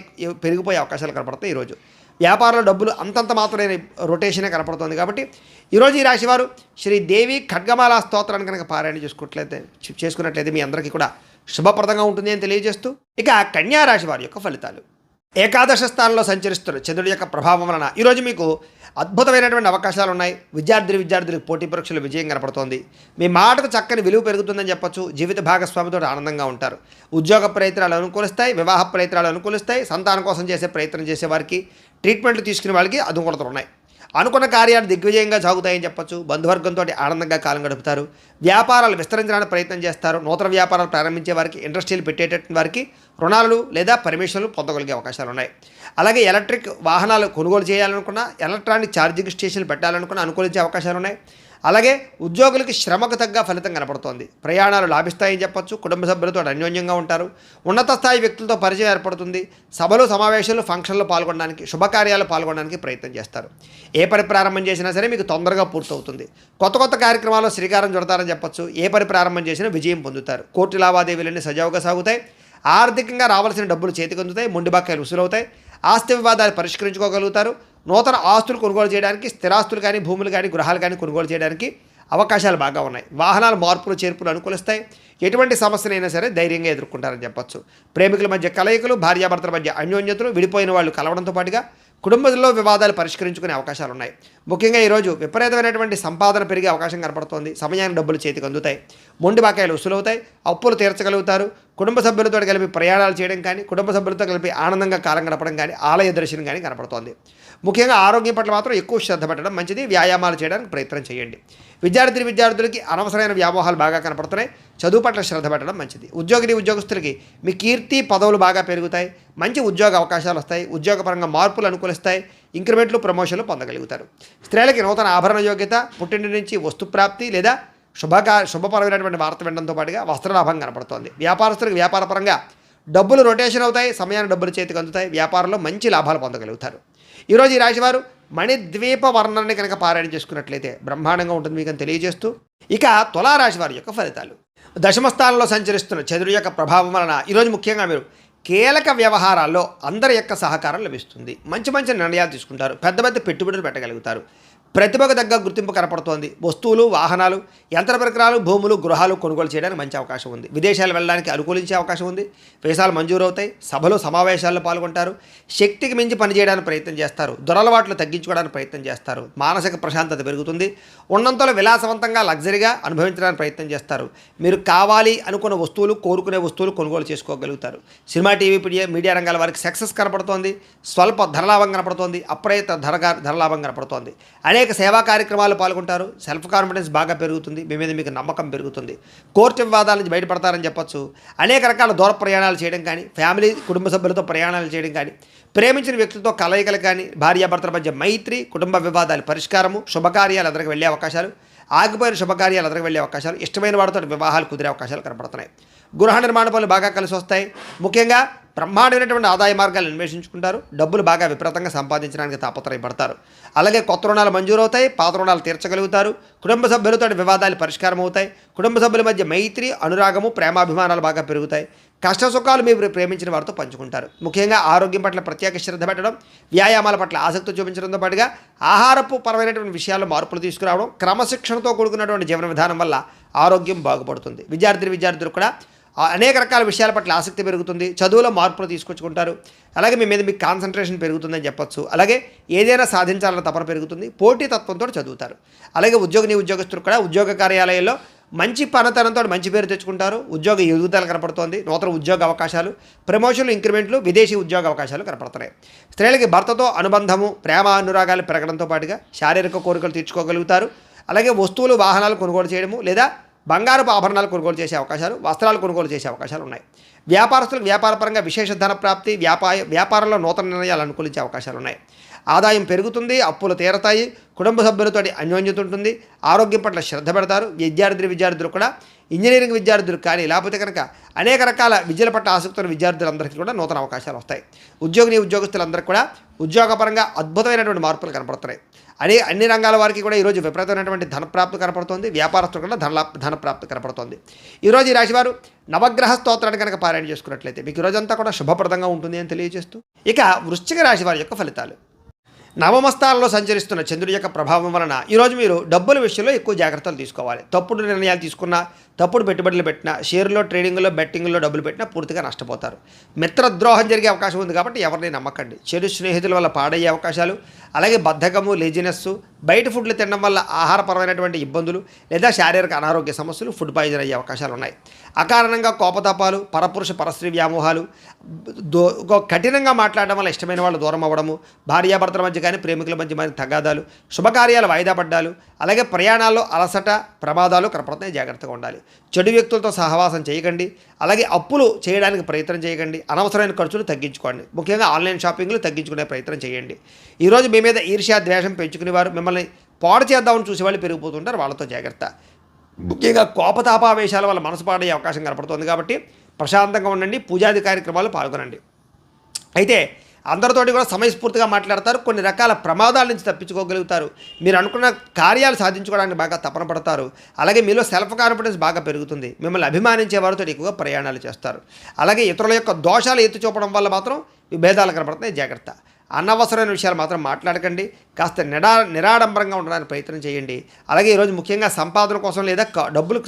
పెరిగిపోయే అవకాశాలు కనపడతాయి. ఈరోజు వ్యాపారంలో డబ్బులు అంతంత మాత్రమే రొటేషనే కనపడుతుంది. కాబట్టి ఈరోజు ఈ రాశివారు శ్రీదేవి ఖడ్గమాల స్తోత్రాన్ని కనుక పారాయణ చేసుకున్నట్లయితే మీ అందరికీ కూడా శుభప్రదంగా ఉంటుంది అని తెలియజేస్తూ, ఇక కన్యా రాశి వారి యొక్క ఫలితాలు. ఏకాదశ స్థానంలో సంచరిస్తున్న చంద్రుడి యొక్క ప్రభావం వలన ఈరోజు మీకు అద్భుతమైనటువంటి అవకాశాలు ఉన్నాయి. విద్యార్థులకు పోటీ పరీక్షలు విజయం కనపడుతోంది. మీ మాటకు చక్కని విలువ పెరుగుతుందని చెప్పొచ్చు. జీవిత భాగస్వామితో ఆనందంగా ఉంటారు. ఉద్యోగ ప్రయత్నాలు అనుకూలిస్తాయి. వివాహ ప్రయత్నాలు అనుకూలిస్తాయి. సంతానం కోసం చేసే ప్రయత్నం చేసే వారికి, ట్రీట్మెంట్లు తీసుకునే వాళ్ళకి అనుకూలతలు ఉన్నాయి. అనుకున్న కార్యాలు దిగ్విజయంగా సాగుతాయని చెప్పొచ్చు. బంధువర్గంతో ఆనందంగా కాలం గడుపుతారు. వ్యాపారాలు విస్తరించడానికి ప్రయత్నం చేస్తారు. నూతన వ్యాపారాలు ప్రారంభించే వారికి, ఇండస్ట్రీలు పెట్టేటటువంటి వారికి రుణాలు లేదా పర్మిషన్లు పొందగలిగే అవకాశాలు ఉన్నాయి. అలాగే ఎలక్ట్రిక్ వాహనాలు కొనుగోలు చేయాలనుకున్నా, ఎలక్ట్రానిక్ ఛార్జింగ్ స్టేషన్లు పెట్టాలనుకున్నా అనుకూలించే అవకాశాలు ఉన్నాయి. అలాగే ఉద్యోగులకి శ్రమకు తగ్గ ఫలితం కనపడుతోంది. ప్రయాణాలు లాభిస్తాయని చెప్పొచ్చు. కుటుంబ సభ్యులతో అన్యోన్యంగా ఉంటారు. ఉన్నత స్థాయి వ్యక్తులతో పరిచయం ఏర్పడుతుంది. సభలు, సమావేశాలు, ఫంక్షన్లు పాల్గొనడానికి, శుభకార్యాలు పాల్గొనడానికి ప్రయత్నం చేస్తారు. ఏ పని ప్రారంభం చేసినా సరే మీకు తొందరగా పూర్తవుతుంది. కొత్త కార్యక్రమాల్లో శ్రీకారం చుడతారని చెప్పొచ్చు. ఏ పని ప్రారంభం చేసినా విజయం పొందుతారు. కోర్టు లావాదేవీలన్నీ సజావుగా సాగుతాయి. ఆర్థికంగా రావాల్సిన డబ్బులు చేతికి అందుతాయి. మొండి బకాయిలు వసూలవుతాయి. ఆస్తి వివాదాలు పరిష్కరించుకోగలుగుతారు. నూతన ఆస్తులు కొనుగోలు చేయడానికి, స్థిరాస్తులు కానీ, భూములు కానీ, గృహాలు కానీ కొనుగోలు చేయడానికి అవకాశాలు బాగా ఉన్నాయి. వాహనాలు మార్పులు చేర్పులు అనుకూలిస్తాయి. ఎటువంటి సమస్యనైనా సరే ధైర్యంగా ఎదుర్కొంటారని చెప్పొచ్చు. ప్రేమికుల మధ్య కలయికలు, భార్యాభర్తల మధ్య అన్యోన్యతలు, విడిపోయిన వాళ్ళు కలవడంతో పాటుగా కుటుంబంలో వివాదాలు పరిష్కరించుకునే అవకాశాలు ఉన్నాయి. ముఖ్యంగా ఈరోజు విపరీతమైనటువంటి సంపాదన పెరిగే అవకాశం కనపడుతోంది. సమయానికి డబ్బులు చేతికి అందుతాయి. మొండి బకాయిలు వసూలవుతాయి. అప్పులు తీర్చగలుగుతారు. కుటుంబ సభ్యులతో కలిపి ప్రయాణాలు చేయడం కానీ, కుటుంబ సభ్యులతో కలిపి ఆనందంగా కాలం గడపడం కానీ, ఆలయ దర్శనం కానీ కనపడుతోంది. ముఖ్యంగా ఆరోగ్యం పట్ల మాత్రం ఎక్కువ శ్రద్ధ పెట్టడం మంచిది. వ్యాయామాలు చేయడానికి ప్రయత్నం చేయండి. విద్యార్థులకి అనవసరమైన వ్యామోహాలు బాగా కనపడుతున్నాయి. చదువు పట్ల శ్రద్ధ పెట్టడం మంచిది. ఉద్యోగస్తులకి మీ కీర్తి పదవులు బాగా పెరుగుతాయి. మంచి ఉద్యోగ అవకాశాలు వస్తాయి. ఉద్యోగపరంగా మార్పులు అనుకూలిస్తాయి. ఇంక్రిమెంట్లు, ప్రమోషన్లు పొందగలుగుతారు. స్త్రీలకి నూతన ఆభరణ యోగ్యత, పుట్టింటి నుంచి వస్తుప్రాప్తి లేదా శుభపరమైనటువంటి వార్త వినడంతో పాటుగా వస్త్రలాభం కనపడుతోంది. వ్యాపారస్తులకు వ్యాపారపరంగా డబ్బులు రొటేషన్ అవుతాయి. సమయానికి డబ్బులు చేతికి అందుతాయి. వ్యాపారంలో మంచి లాభాలు పొందగలుగుతారు. ఈరోజు ఈ రాశివారు మణిద్వీప వర్ణాన్ని కనుక పారాయణ చేసుకున్నట్లయితే బ్రహ్మాండంగా ఉంటుంది మీకు అని తెలియజేస్తూ, ఇక తులారాశి వారి యొక్క ఫలితాలు. దశమ స్థానంలో సంచరిస్తున్న చంద్రుడి యొక్క ప్రభావం వలన ఈరోజు ముఖ్యంగా మీరు కీలక వ్యవహారాల్లో అందరి యొక్క సహకారం లభిస్తుంది. మంచి మంచి నిర్ణయాలు తీసుకుంటారు. పెద్ద పెద్ద పెట్టుబడులు పెట్టగలుగుతారు. ప్రతిభకు తగ్గ గుర్తింపు కనపడుతోంది. వస్తువులు, వాహనాలు, యంత్ర పరికరాలు, భూములు, గృహాలు కొనుగోలు చేయడానికి మంచి అవకాశం ఉంది. విదేశాలు వెళ్ళడానికి అనుకూలించే అవకాశం ఉంది. వీసాలు మంజూరు అవుతాయి. సభలు, సమావేశాల్లో పాల్గొంటారు. శక్తికి మించి పనిచేయడానికి ప్రయత్నం చేస్తారు. దురలవాట్లు తగ్గించుకోవడానికి ప్రయత్నం చేస్తారు. మానసిక ప్రశాంతత పెరుగుతుంది. ఉన్నంతలో విలాసవంతంగా, లగ్జరీగా అనుభవించడానికి ప్రయత్నం చేస్తారు. మీరు కావాలి అనుకున్న వస్తువులు, కోరుకునే వస్తువులు కొనుగోలు చేసుకోగలుగుతారు. సినిమా, టీవీ, మీడియా రంగాల వారికి సక్సెస్ కనపడుతోంది. స్వల్ప ధనలాభం కనపడుతోంది. అప్రయత్న ధనలాభం కనపడుతోంది. అనేక సేవా కార్యక్రమాలు పాల్గొంటారు. సెల్ఫ్ కాన్ఫిడెన్స్ బాగా పెరుగుతుంది. మీ మీద మీకు నమ్మకం పెరుగుతుంది. కోర్టు వివాదాల నుంచి బయటపడతారని చెప్పొచ్చు. అనేక రకాల దూర ప్రయాణాలు చేయడం కానీ, ఫ్యామిలీ, కుటుంబ సభ్యులతో ప్రయాణాలు చేయడం కానీ, ప్రేమించిన వ్యక్తులతో కలయికలు కానీ, భార్యాభర్తల మధ్య మైత్రి, కుటుంబ వివాదాల పరిష్కారము, శుభకార్యాలు ఎదురుకు వెళ్ళే అవకాశాలు, ఆగిపోయిన శుభకార్యాలు ఎదురుకు వెళ్ళే అవకాశాలు, ఇష్టమైన వాడితో వివాహాలు కుదిరే అవకాశాలు కనపడుతున్నాయి. గృహ నిర్మాణ పనులు బాగా కలిసి వస్తాయి. ముఖ్యంగా బ్రహ్మాండమైనటువంటి ఆదాయ మార్గాలు అన్వేషించుకుంటారు. డబ్బులు బాగా విపరీతంగా సంపాదించడానికి తాపత్రయపడతారు. అలాగే కొత్త రుణాలు మంజూరవుతాయి. పాత రుణాలు తీర్చగలుగుతారు. కుటుంబ సభ్యులతో వివాదాలు పరిష్కారం అవుతాయి. కుటుంబ సభ్యుల మధ్య మైత్రి, అనురాగము, ప్రేమాభిమానాలు బాగా పెరుగుతాయి. కష్ట సుఖాలు మీరు ప్రేమించిన వారితో పంచుకుంటారు. ముఖ్యంగా ఆరోగ్యం పట్ల ప్రత్యేక శ్రద్ధ పెట్టడం, వ్యాయామాల పట్ల ఆసక్తి చూపించడంతో పాటుగా ఆహారపు పరమైనటువంటి విషయాల్లో మార్పులు తీసుకురావడం, క్రమశిక్షణతో కూడుకున్నటువంటి జీవన విధానం వల్ల ఆరోగ్యం బాగుపడుతుంది. విద్యార్థులు కూడా అనేక రకాల విషయాల పట్ల ఆసక్తి పెరుగుతుంది. చదువులో మార్పులు తీసుకొచ్చుకుంటారు. అలాగే మీ మీద మీకు కాన్సన్ట్రేషన్ పెరుగుతుందని చెప్పొచ్చు. అలాగే ఏదైనా సాధించాలన్న తపన పెరుగుతుంది. పోటీతత్వంతో చదువుతారు. అలాగే ఉద్యోగస్తులు కూడా ఉద్యోగ కార్యాలయాల్లో మంచి పనితనంతో మంచి పేరు తెచ్చుకుంటారు. ఉద్యోగ ఎదుగుదల కనపడుతోంది. నూతన ఉద్యోగ అవకాశాలు, ప్రమోషన్లు, ఇంక్రిమెంట్లు, విదేశీ ఉద్యోగ అవకాశాలు కనపడుతున్నాయి. స్త్రీలకి భర్తతో అనుబంధము, ప్రేమ, అనురాగాలు పెరగడంతో పాటుగా శారీరక కోరికలు తీర్చుకోగలుగుతారు. అలాగే వస్తువులు, వాహనాలు కొనుగోలు చేయడము లేదా బంగారపు ఆభరణాలు కొనుగోలు చేసే అవకాశాలు, వస్త్రాలు కొనుగోలు చేసే అవకాశాలు ఉన్నాయి. వ్యాపారస్తులకు వ్యాపారపరంగా విశేష ధన ప్రాప్తి, వ్యాపారంలో నూతన నిర్ణయాలు అనుకూలించే అవకాశాలు ఉన్నాయి. ఆదాయం పెరుగుతుంది. అప్పులు తీరతాయి. కుటుంబ సభ్యులతో అన్యోన్యత ఉంటుంది. ఆరోగ్యం పట్ల శ్రద్ధ పెడతారు. విద్యార్థులు కూడా ఇంజనీరింగ్ విద్యార్థులు కానీ, లేకపోతే కనుక అనేక రకాల విద్యల పట్ల ఆసక్తి ఉన్న విద్యార్థులందరికీ కూడా నూతన అవకాశాలు వస్తాయి. ఉద్యోగస్తులందరికీ కూడా ఉద్యోగపరంగా అద్భుతమైనటువంటి మార్పులు కనపడుతున్నాయి. అన్ని రంగాల వారికి కూడా ఈరోజు విపరీతమైనటువంటి ధనప్రాప్తి కనపడుతుంది. వ్యాపారస్తులు కూడా ధనప్రాప్తి కనపడుతుంది. ఈరోజు ఈ రాశివారు నవగ్రహ స్తోత్రాన్ని కనుక పారాయణ చేసుకున్నట్లయితే మీకు ఈరోజంతా కూడా శుభప్రదంగా ఉంటుంది అని తెలియజేస్తూ, ఇక వృశ్చిక రాశి వారి యొక్క ఫలితాలు. నవమ స్థానంలో సంచరిస్తున్న చంద్రుడి యొక్క ప్రభావం వలన ఈరోజు మీరు డబ్బుల విషయంలో ఎక్కువ జాగ్రత్తలు తీసుకోవాలి. తప్పుడు నిర్ణయాలు తీసుకున్నా, తప్పుడు పెట్టుబడులు పెట్టినా, షేర్లో, ట్రేడింగ్లో, బెట్టింగ్లో డబ్బులు పెట్టినా పూర్తిగా నష్టపోతారు. మిత్రద్రోహం జరిగే అవకాశం ఉంది కాబట్టి ఎవరిని నమ్మకండి. చెడు స్నేహితుల వల్ల పాడయ్యే అవకాశాలు, అలాగే బద్ధకము, లేజినెస్, బయట ఫుడ్లు తినడం వల్ల ఆహారపరమైనటువంటి ఇబ్బందులు లేదా శారీరక అనారోగ్య సమస్యలు, ఫుడ్ పాయిజన్ అయ్యే అవకాశాలు ఉన్నాయి. అకారణంగా కోపతాపాలు, పరస్త్రీ వ్యామోహాలు, కఠినంగా మాట్లాడడం వల్ల ఇష్టమైన వాళ్ళు దూరం అవ్వడము, భార్యాభర్తల మధ్య కానీ ప్రేమికుల మధ్య తగాదాలు, శుభకార్యాలు వాయిదా పడ్డాలు, అలాగే ప్రయాణాల్లో అలసట, ప్రమాదాలు కనపడుతున్నాయి. జాగ్రత్తగా ఉండాలి. చెడు వ్యక్తులతో సహవాసం చేయకండి. అలాగే అప్పులు చేయడానికి ప్రయత్నం చేయకండి. అనవసరమైన ఖర్చులు తగ్గించుకోండి. ముఖ్యంగా ఆన్లైన్ షాపింగ్లు తగ్గించుకునే ప్రయత్నం చేయండి. ఈరోజు మీ మీద ఈర్ష్య, ద్వేషం పెంచుకునేవారు, మిమ్మల్ని పాడు చేద్దామని చూసేవాళ్ళు పెరిగిపోతుంటారు. వాళ్ళతో జాగ్రత్త. ముఖ్యంగా కోపతాపావేశాల వల్ల మనసు పాడయ్యే అవకాశం కనపడుతుంది కాబట్టి ప్రశాంతంగా ఉండండి. పూజాది కార్యక్రమాలు పాల్గొనండి. అయితే అందరితోటి కూడా సమయస్ఫూర్తిగా మాట్లాడతారు. కొన్ని రకాల ప్రమాదాల నుంచి తప్పించుకోగలుగుతారు. మీరు అనుకున్న కార్యాలు సాధించుకోవడానికి బాగా తపన పడతారు. అలాగే మీలో సెల్ఫ్ కాన్ఫిడెన్స్ బాగా పెరుగుతుంది. మిమ్మల్ని అభిమానించే వారితో ఎక్కువగా ప్రయాణాలు చేస్తారు. అలాగే ఇతరుల యొక్క దోషాలు ఎత్తి చూపడం వల్ల మాత్రం విభేదాలు కనపడుతున్నాయి. జాగ్రత్త. అనవసరమైన విషయాలు మాత్రం మాట్లాడకండి. కాస్త నిరాడంబరంగా ఉండడానికి ప్రయత్నం చేయండి. అలాగే ఈరోజు ముఖ్యంగా సంపాదన కోసం లేదా డబ్బులు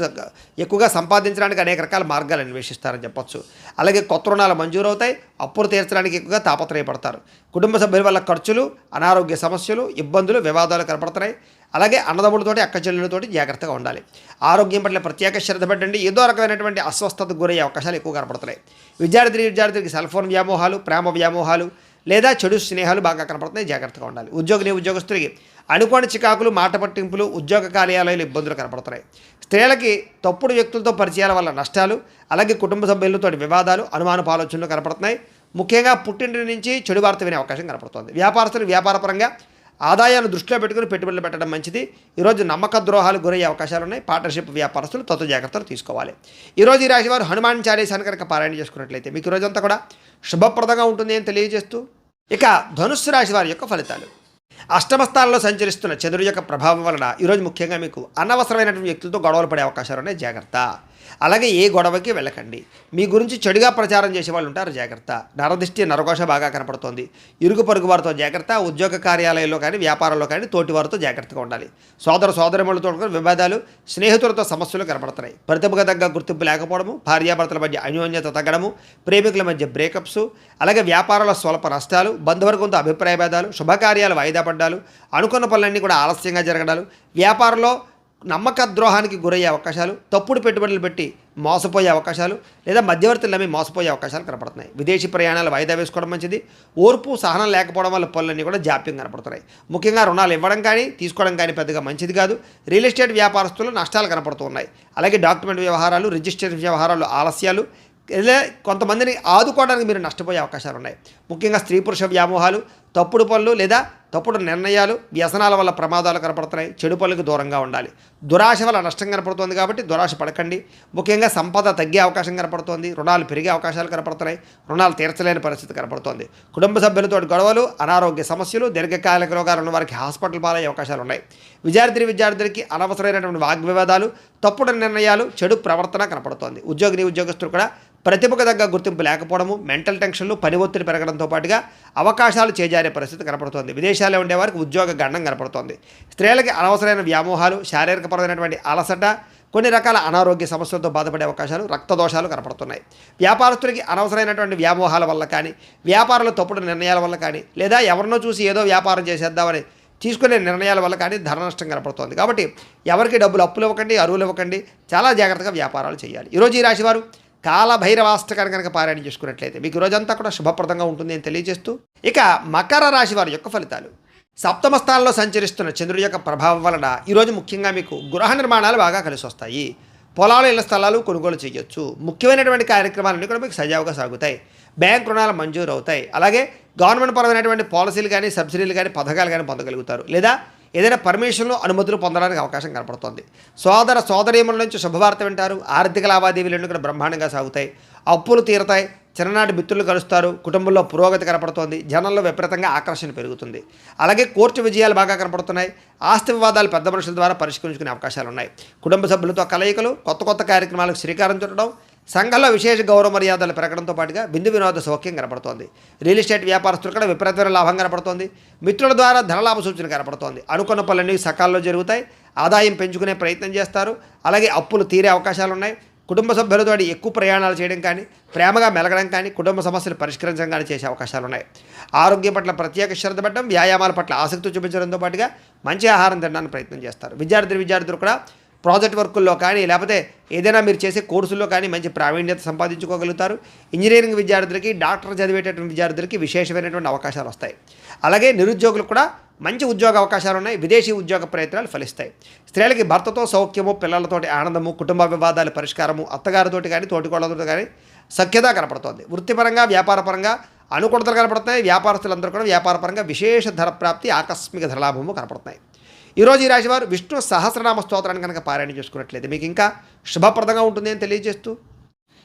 ఎక్కువగా సంపాదించడానికి అనేక రకాల మార్గాలు అన్వేషిస్తారని చెప్పొచ్చు. అలాగే కొత్త రుణాలు మంజూరవుతాయి. అప్పులు తీర్చడానికి ఎక్కువగా తాపత్రయపడతారు. కుటుంబ సభ్యుల వల్ల ఖర్చులు, అనారోగ్య సమస్యలు, ఇబ్బందులు, వివాదాలు కనపడుతున్నాయి. అలాగే అన్నదమ్ములతోటి, అక్క చెల్లెలతోటి జాగ్రత్తగా ఉండాలి. ఆరోగ్యం పట్ల ప్రత్యేక శ్రద్ధ పెట్టండి. ఏదో రకమైనటువంటి అస్వస్థతకు గురయ్యే అవకాశాలు ఎక్కువ కనపడుతున్నాయి. విద్యార్థులకి సెల్ ఫోన్ వ్యామోహాలు, ప్రేమ వ్యామోహాలు లేదా చెడు స్నేహాలు బాగా కనపడుతున్నాయి. జాగ్రత్తగా ఉండాలి. ఉద్యోగస్తులకి అనుకోని చికాకులు, మాట పట్టింపులు, ఉద్యోగ కార్యాలయాలు ఇబ్బందులు కనపడుతున్నాయి. స్త్రీలకి తప్పుడు వ్యక్తులతో పరిచయాల వల్ల నష్టాలు, అలాగే కుటుంబ సభ్యులతో వివాదాలు, అనుమానపు ఆలోచనలు కనపడుతున్నాయి. ముఖ్యంగా పుట్టింటి నుంచి చెడు వార్త వినే అవకాశం కనపడుతుంది. వ్యాపారస్తులు వ్యాపారపరంగా ఆదాయాన్ని దృష్టిలో పెట్టుకుని పెట్టుబడులు పెట్టడం మంచిది. ఈరోజు నమ్మక ద్రోహాలు గురయ్యే అవకాశాలు ఉన్నాయి. పార్ట్నర్షిప్ వ్యాపారస్తులు తత్వ జాగ్రత్తలు తీసుకోవాలి. ఈరోజు ఈ రాశి వారు హనుమాన్ చాలీసాన్ని కనుక పారాయణ చేసుకున్నట్లయితే మీకు ఈరోజంతా కూడా శుభప్రదంగా ఉంటుంది అని తెలియజేస్తూ, ఇక ధనుస్సు రాశి వారి యొక్క ఫలితాలు. అష్టమ స్థానంలో సంచరిస్తున్న చంద్రుడి యొక్క ప్రభావం వలన ఈరోజు ముఖ్యంగా మీకు అనవసరమైనటువంటి వ్యక్తులతో గొడవలు పడే అవకాశాలు ఉన్నాయి. జాగ్రత్త. అలాగే ఏ గొడవకి వెళ్ళకండి. మీ గురించి చెడుగా ప్రచారం చేసే వాళ్ళు ఉంటారు, జాగ్రత్త. నరదిష్టి నరఘోష బాగా కనపడుతోంది. ఇరుగు పొరుగు వారితో జాగ్రత్త. ఉద్యోగ కార్యాలయంలో కానీ వ్యాపారంలో కానీ తోటి వారితో జాగ్రత్తగా ఉండాలి. సోదరమణులతో వివాదాలు, స్నేహితులతో సమస్యలు కనపడుతున్నాయి. ప్రతిభకు తగ్గ గుర్తింపు లేకపోవడము, భార్యాభర్తల మధ్య అన్యోన్యత తగ్గడము, ప్రేమికుల మధ్య బ్రేకప్స్, అలాగే వ్యాపారంలో స్వల్ప నష్టాలు, బంధువర్గంతో అభిప్రాయ భేదాలు, శుభకార్యాలు వాయిదా పడ్డాలు, అనుకున్న పనులన్నీ కూడా ఆలస్యంగా జరగడాలు, వ్యాపారంలో నమ్మక ద్రోహానికి గురయ్యే అవకాశాలు, తప్పుడు పెట్టుబడులు పెట్టి మోసపోయే అవకాశాలు, లేదా మధ్యవర్తులు నమ్మి మోసపోయే అవకాశాలు కనపడుతున్నాయి. విదేశీ ప్రయాణాలు వాయిదా వేసుకోవడం మంచిది. ఓర్పు సహనం లేకపోవడం వల్ల పనులన్నీ కూడా జాప్యం కనపడుతున్నాయి. ముఖ్యంగా రుణాలు ఇవ్వడం కానీ తీసుకోవడం కానీ పెద్దగా మంచిది కాదు. రియల్ ఎస్టేట్ వ్యాపారస్తులు నష్టాలు కనపడుతున్నాయి. అలాగే డాక్యుమెంట్ వ్యవహారాలు, రిజిస్ట్రేషన్ వ్యవహారాలు ఆలస్యాలు, ఇలా కొంతమందిని ఆదుకోవడానికి మీరు నష్టపోయే అవకాశాలు ఉన్నాయి. ముఖ్యంగా స్త్రీ పురుష వ్యామోహాలు, తప్పుడు పనులు లేదా తప్పుడు నిర్ణయాలు, వ్యసనాల వల్ల ప్రమాదాలు కనపడుతున్నాయి. చెడు పనులకు దూరంగా ఉండాలి. దురాశ వల్ల నష్టం కనపడుతుంది కాబట్టి దురాశ పడకండి. ముఖ్యంగా సంపద తగ్గే అవకాశం కనపడుతోంది. రుణాలు పెరిగే అవకాశాలు కనపడుతున్నాయి. రుణాలు తీర్చలేని పరిస్థితి కనపడుతోంది. కుటుంబ సభ్యులతో గొడవలు, అనారోగ్య సమస్యలు, దీర్ఘకాలిక రోగాలు ఉన్న వారికి హాస్పిటల్ పాలయ్యే అవకాశాలు ఉన్నాయి. విద్యార్థులకి అనవసరమైనటువంటి వాగ్వివాదాలు, తప్పుడు నిర్ణయాలు, చెడు ప్రవర్తన కనపడుతోంది. ఉద్యోగస్తులు కూడా ప్రతిభకు తగ్గ గుర్తింపు లేకపోవడము, మెంటల్ టెన్షన్లు, పని ఒత్తిడి పెరగడంతో పాటుగా అవకాశాలు చేజారే పరిస్థితి కనపడుతోంది. విదేశాల్లో ఉండేవారికి ఉద్యోగ గండం కనపడుతోంది. స్త్రీలకి అనవసరమైన వ్యామోహాలు, శారీరకపరమైనటువంటి అలసట, కొన్ని రకాల అనారోగ్య సమస్యలతో బాధపడే అవకాశాలు, రక్తదోషాలు కనపడుతున్నాయి. వ్యాపారస్తులకి అనవసరమైనటువంటి వ్యామోహాల వల్ల కానీ, వ్యాపారంలో తప్పుడు నిర్ణయాల వల్ల కానీ, లేదా ఎవరినో చూసి ఏదో వ్యాపారం చేసేద్దామని తీసుకునే నిర్ణయాల వల్ల కానీ ధన నష్టం కనపడుతోంది. కాబట్టి ఎవరికి డబ్బులు అప్పులు ఇవ్వకండి, అరువులు ఇవ్వకండి. చాలా జాగ్రత్తగా వ్యాపారాలు చేయాలి. ఈరోజు ఈ రాశివారు కాలభైరవాష్టకాన్ని కనుక పారాయణ చేసుకున్నట్లయితే మీకు రోజంతా కూడా శుభప్రదంగా ఉంటుంది అని తెలియజేస్తూ, ఇక మకర రాశి వారి యొక్క ఫలితాలు. సప్తమ స్థానంలో సంచరిస్తున్న చంద్రుడి యొక్క ప్రభావం వలన ఈరోజు ముఖ్యంగా మీకు గృహ నిర్మాణాలు బాగా కలిసి వస్తాయి. పొలాలు, ఇళ్ల స్థలాలు కొనుగోలు చేయొచ్చు. ముఖ్యమైనటువంటి కార్యక్రమాలన్నీ కూడా మీకు సజావుగా సాగుతాయి. బ్యాంక్ రుణాలు మంజూరు అవుతాయి. అలాగే గవర్నమెంట్ పరమైనటువంటి పాలసీలు కానీ, సబ్సిడీలు కానీ, పథకాలు కానీ పొందగలుగుతారు. లేదా ఏదైనా పర్మిషన్లు, అనుమతులు పొందడానికి అవకాశం కనపడుతుంది. సోదరీమణుల నుంచి శుభవార్త వింటారు. ఆర్థిక లావాదేవీలు కూడా బ్రహ్మాండంగా సాగుతాయి. అప్పులు తీరతాయి. చిన్ననాటి మిత్రులు కలుస్తారు. కుటుంబంలో పురోగతి కనపడుతోంది. జనంలో విపరీతంగా ఆకర్షణ పెరుగుతుంది. అలాగే కోర్టు విజయాలు బాగా కనపడుతున్నాయి. ఆస్తి వివాదాలు పెద్ద మనుషుల ద్వారా పరిష్కరించుకునే అవకాశాలు ఉన్నాయి. కుటుంబ సభ్యులతో కలయికలు, కొత్త కార్యక్రమాలకు శ్రీకారం చుట్టడం, సంఘంలో విశేష గౌరవ మర్యాదలు పెరగడంతో పాటుగా విందు వినోద సౌఖ్యం కనపడుతోంది. రియల్ ఎస్టేట్ వ్యాపారస్తులు కూడా విపరీతమైన లాభం కనపడుతోంది. మిత్రుల ద్వారా ధనలాభ సూచన కనపడుతోంది. అనుకున్న పనులన్నీ సకాలంలో జరుగుతాయి. ఆదాయం పెంచుకునే ప్రయత్నం చేస్తారు. అలాగే అప్పులు తీరే అవకాశాలు ఉన్నాయి. కుటుంబ సభ్యులతో ఎక్కువ ప్రయాణాలు చేయడం కానీ, ప్రేమగా మెలగడం కానీ, కుటుంబ సమస్యలు పరిష్కరించడం కానీ చేసే అవకాశాలు ఉన్నాయి. ఆరోగ్యం పట్ల ప్రత్యేక శ్రద్ధ పెట్టడం, వ్యాయామాల పట్ల ఆసక్తి చూపించడంతో పాటుగా మంచి ఆహారం తినడానికి ప్రయత్నం చేస్తారు. విద్యార్థులు కూడా ప్రాజెక్ట్ వర్కుల్లో కానీ, లేకపోతే ఏదైనా మీరు చేసే కోర్సుల్లో కానీ మంచి ప్రావీణ్యత సంపాదించుకోగలుగుతారు. ఇంజనీరింగ్ విద్యార్థులకి, డాక్టర్ చదివేటటువంటి విద్యార్థులకి విశేషమైనటువంటి అవకాశాలు వస్తాయి. అలాగే నిరుద్యోగులకు కూడా మంచి ఉద్యోగ అవకాశాలు ఉన్నాయి. విదేశీ ఉద్యోగ ప్రయత్నాలు ఫలిస్తాయి. స్త్రీలకి భర్తతో సౌఖ్యము, పిల్లలతోటి ఆనందము, కుటుంబ వివాదాల పరిష్కారము, అత్తగారితోటి కానీ, తోటికోళ్ళతో కానీ సఖ్యత కనపడుతోంది. వృత్తిపరంగా, వ్యాపారపరంగా అనుకూలతలు కనపడుతున్నాయి. వ్యాపారస్తులందరూ కూడా వ్యాపారపరంగా విశేష ధర ప్రాప్తి, ఆకస్మిక ధనలాభము కనపడుతున్నాయి. ఈరోజు ఈ రాశివారు విష్ణు సహస్రనామ స్తోత్రాన్ని కనుక పారాయణ చేసుకున్నట్లయితే మీకు ఇంకా శుభప్రదంగా ఉంటుంది అని తెలియజేస్తూ,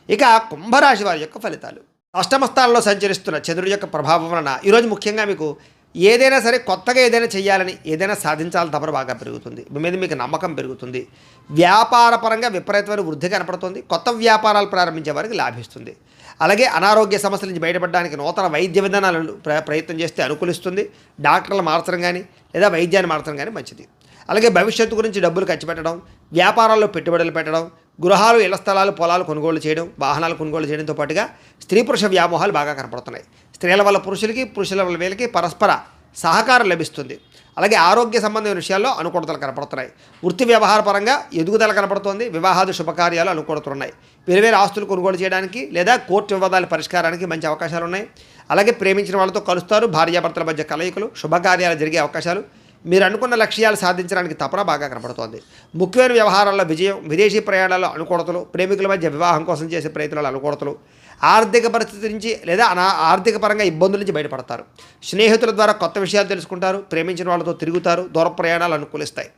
ఇక కుంభరాశి వారి యొక్క ఫలితాలు. అష్టమ స్థానంలో సంచరిస్తున్న చంద్రుడి యొక్క ప్రభావం వలన ఈరోజు ముఖ్యంగా మీకు ఏదైనా సరే కొత్తగా ఏదైనా చేయాలని, ఏదైనా సాధించాలని తపన బాగా పెరుగుతుంది. మీ మీద మీకు నమ్మకం పెరుగుతుంది. వ్యాపారపరంగా విపరీతమైన వృద్ధి కనపడుతుంది. కొత్త వ్యాపారాలు ప్రారంభించే వారికి లాభిస్తుంది. అలాగే అనారోగ్య సమస్యల నుంచి బయటపడడానికి నూతన వైద్య విధానాలను ప్రయత్నం చేస్తే అనుకూలిస్తుంది. డాక్టర్లు మార్చడం కానీ, లేదా వైద్యాన్ని మార్చడం కానీ మంచిది. అలాగే భవిష్యత్తు గురించి డబ్బులు ఖర్చు పెట్టడం, వ్యాపారాల్లో పెట్టుబడులు పెట్టడం, గృహాలు, ఇళ్ల స్థలాలు, పొలాలు కొనుగోలు చేయడం, వాహనాలు కొనుగోలు చేయడంతో పాటుగా స్త్రీ పురుష వ్యామోహాలు బాగా కనపడుతున్నాయి. స్త్రీల వల్ల పురుషులకి, పురుషుల వల్ల వీళ్ళకి పరస్పర సహకారం లభిస్తుంది. అలాగే ఆరోగ్య సంబంధమైన విషయాల్లో అనుకూలతలు కనపడుతున్నాయి. వృత్తి వ్యవహార పరంగా ఎదుగుదల కనపడుతోంది. వివాహాది శుభకార్యాలు అనుకూలతలున్నాయి. వేరు ఆస్తులు కొనుగోలు చేయడానికి, లేదా కోర్టు వివాదాల పరిష్కారానికి మంచి అవకాశాలు ఉన్నాయి. అలాగే ప్రేమించిన వాళ్ళతో కలుస్తారు. భార్యాభర్తల మధ్య కలయికలు, శుభకార్యాలు జరిగే అవకాశాలు, మీరు అనుకున్న లక్ష్యాలు సాధించడానికి తపన బాగా కనపడుతోంది. ముఖ్యమైన వ్యవహారాల్లో విజయం, విదేశీ ప్రయాణాల్లో అనుకూలతలు, ప్రేమికుల మధ్య వివాహం కోసం చేసే ప్రయత్నాలు అనుకూలతలు, ఆర్థిక పరిస్థితి నుంచి లేదా ఆర్థిక పరంగా ఇబ్బందుల నుంచి బయటపడతారు. స్నేహితుల ద్వారా కొత్త విషయాలు తెలుసుకుంటారు. ప్రేమించిన వాళ్ళతో తిరుగుతారు. దూర ప్రయాణాలు అనుకూలిస్తాయి.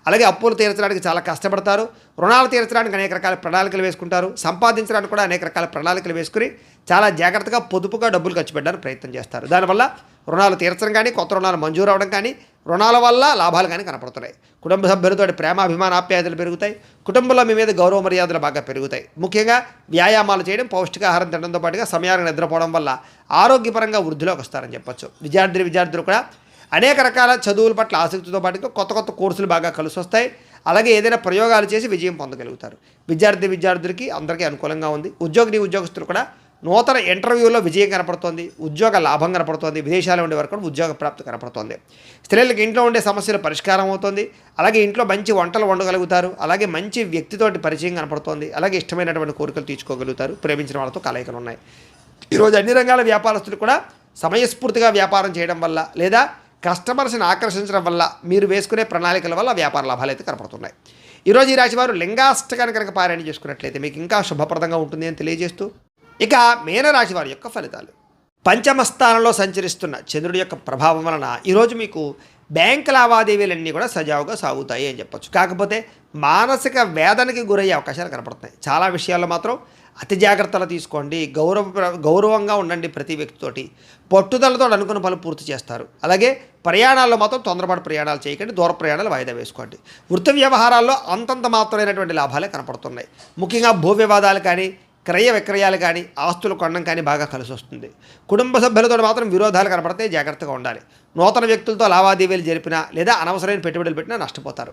అలాగే అప్పులు తీర్చడానికి చాలా కష్టపడతారు. రుణాలు తీర్చడానికి అనేక రకాల ప్రణాళికలు వేసుకుంటారు. సంపాదించడానికి కూడా అనేక రకాల ప్రణాళికలు వేసుకుని చాలా జాగ్రత్తగా పొదుపుగా డబ్బులు ఖర్చు పెట్టడానికి ప్రయత్నం చేస్తారు. దానివల్ల రుణాలు తీర్చడం కానీ, కొత్త రుణాలు మంజూరు అవడం కానీ, రుణాల వల్ల లాభాలు కానీ కనపడుతున్నాయి. కుటుంబ సభ్యులతో ప్రేమాభిమానాప్యాయతలు పెరుగుతాయి. కుటుంబంలో మీ మీద గౌరవ మర్యాదలు బాగా పెరుగుతాయి. ముఖ్యంగా వ్యాయామాలు చేయడం, పౌష్టికాహారం తినడంతో పాటుగా సమయానికి నిద్రపోవడం వల్ల ఆరోగ్యపరంగా వృద్ధిలోకి వస్తారని చెప్పొచ్చు. విద్యార్థులు కూడా అనేక రకాల చదువుల పట్ల ఆసక్తితో పాటుగా కొత్త కొత్త కోర్సులు బాగా కలిసి వస్తాయి. అలాగే ఏదైనా ప్రయోగాలు చేసి విజయం పొందగలుగుతారు. విద్యార్థులకి అందరికీ అనుకూలంగా ఉంది. ఉద్యోగస్తులు కూడా నూతన ఇంటర్వ్యూలో విజయం కనపడుతోంది. ఉద్యోగ లాభం కనపడుతోంది. విదేశాల్లో ఉండే వరకు కూడా ఉద్యోగ ప్రాప్తి కనపడుతోంది. స్త్రీలకు ఇంట్లో ఉండే సమస్యలు పరిష్కారం అవుతుంది. అలాగే ఇంట్లో మంచి వంటలు వండగలుగుతారు. అలాగే మంచి వ్యక్తితోటి పరిచయం కనపడుతోంది. అలాగే ఇష్టమైనటువంటి కోరికలు తీర్చుకోగలుగుతారు. ప్రేమించిన వాళ్ళతో కలయికలు ఉన్నాయి. ఈరోజు అన్ని రంగాల వ్యాపారస్తులు కూడా సమయస్ఫూర్తిగా వ్యాపారం చేయడం వల్ల లేదా కస్టమర్స్ని ఆకర్షించడం వల్ల మీరు వేసుకునే ప్రణాళికల వల్ల వ్యాపార లాభాలు అయితే కనపడుతున్నాయి. ఈరోజు ఈ రాశి వారు లింగాష్టకాన్ని కనుక పారాయణ చేసుకున్నట్లయితే మీకు ఇంకా శుభప్రదంగా ఉంటుంది అని తెలియజేస్తూ, ఇక మీనరాశి వారి యొక్క ఫలితాలు. పంచమ స్థానంలో సంచరిస్తున్న చంద్రుడి యొక్క ప్రభావం వలన ఈరోజు మీకు బ్యాంక్ లావాదేవీలన్నీ కూడా సజావుగా సాగుతాయి అని చెప్పొచ్చు. కాకపోతే మానసిక వేదనకి గురయ్యే అవకాశాలు కనపడుతున్నాయి. చాలా విషయాల్లో మాత్రం అతి జాగ్రత్తలు తీసుకోండి. గౌరవంగా ఉండండి. ప్రతి వ్యక్తితోటి పట్టుదలతో అనుకున్న పనులు పూర్తి చేస్తారు. అలాగే ప్రయాణాల్లో మాత్రం తొందరపాటు ప్రయాణాలు చేయకండి. దూర ప్రయాణాలు వాయిదా వేసుకోండి. వృత్తి వ్యవహారాల్లో అంతంత మాత్రమైనటువంటి లాభాలే కనపడుతున్నాయి. ముఖ్యంగా భూ వివాదాలు కానీ, క్రయ విక్రయాలు కానీ, ఆస్తులు కొనడం కానీ బాగా కలిసి వస్తుంది. కుటుంబ సభ్యులతో మాత్రం విరోధాలు కనపడితే జాగ్రత్తగా ఉండాలి. నూతన వ్యక్తులతో లావాదేవీలు జరిపినా లేదా అనవసరమైన పెట్టుబడులు పెట్టినా నష్టపోతారు.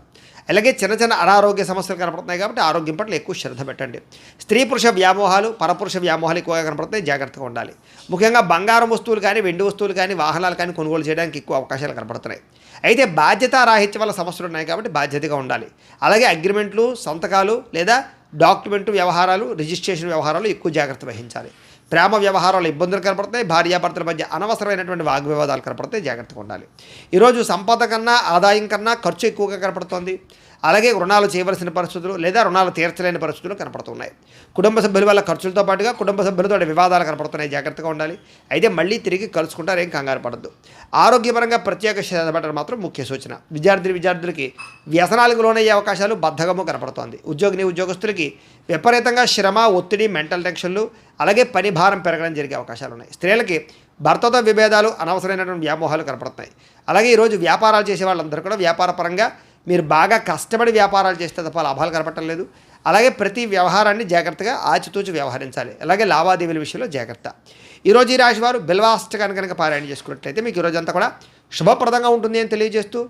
అలాగే చిన్న అనారోగ్య సమస్యలు కనపడుతున్నాయి కాబట్టి ఆరోగ్యం పట్ల ఎక్కువ శ్రద్ధ పెట్టండి. స్త్రీ పురుష వ్యామోహాలు, పరపురుష వ్యామోహాలు ఎక్కువగా కనపడుతున్నాయి. జాగ్రత్తగా ఉండాలి. ముఖ్యంగా బంగారం వస్తువులు కానీ, వెండి వస్తువులు కానీ, వాహనాలు కానీ కొనుగోలు చేయడానికి ఎక్కువ అవకాశాలు కనపడుతున్నాయి. అయితే బాధ్యతారాహిత్యం వల్ల సమస్యలు ఉన్నాయి కాబట్టి బాధ్యతగా ఉండాలి. అలాగే అగ్రిమెంట్లు, సంతకాలు లేదా డాక్యుమెంట్ వ్యవహారాలు, రిజిస్ట్రేషన్ వ్యవహారాలు ఎక్కువ జాగ్రత్త వహించాలి. ప్రేమ వ్యవహారాలు ఇబ్బందులు కనపడతాయి. భార్యాభర్తల మధ్య అనవసరమైనటువంటి వాగ్వివాదాలు కనపడతాయి. జాగ్రత్తగా ఉండాలి. ఈరోజు సంపద కన్నా ఆదాయం కన్నా ఖర్చు ఎక్కువగా కనపడుతోంది. అలాగే రుణాలు చేయవలసిన పరిస్థితులు లేదా రుణాలు తీర్చలేని పరిస్థితులు కనపడుతున్నాయి. కుటుంబ సభ్యుల వల్ల ఖర్చులతో పాటుగా కుటుంబ సభ్యులతో వివాదాలు కనపడుతున్నాయి. జాగ్రత్తగా ఉండాలి. అయితే మళ్ళీ తిరిగి కలుసుకుంటారు. ఏం కంగారు పడద్దు. ఆరోగ్యపరంగా ప్రత్యేక శ్రద్ధ పెట్టడం మాత్రం ముఖ్య సూచన. విద్యార్థులకి వ్యసనాలకు లోనయ్యే అవకాశాలు బద్ధకము కనపడుతోంది. ఉద్యోగస్తులకి విపరీతంగా శ్రమ, ఒత్తిడి, మెంటల్ టెన్షన్లు, అలాగే పని భారం పెరగడం జరిగే అవకాశాలు ఉన్నాయి. స్త్రీలకి భర్తతో విభేదాలు, అనవసరమైనటువంటి వ్యామోహాలు కనపడుతున్నాయి. అలాగే ఈరోజు వ్యాపారాలు చేసే వాళ్ళందరూ కూడా వ్యాపారపరంగా మీరు బాగా కష్టపడి వ్యాపారాలు చేస్తే తప్ప లాభాలు కనపడటం లేదు. అలాగే ప్రతి వ్యవహారాన్ని జాగ్రత్తగా ఆచితూచి వ్యవహరించాలి. అలాగే లావాదేవీల విషయంలో జాగ్రత్త. ఈరోజు ఈ రాశి వారు బిల్వాష్టకాన్ని కనుక పారాయణ చేసుకున్నట్లయితే మీకు ఈరోజంతా కూడా శుభప్రదంగా ఉంటుంది అని తెలియజేస్తూ,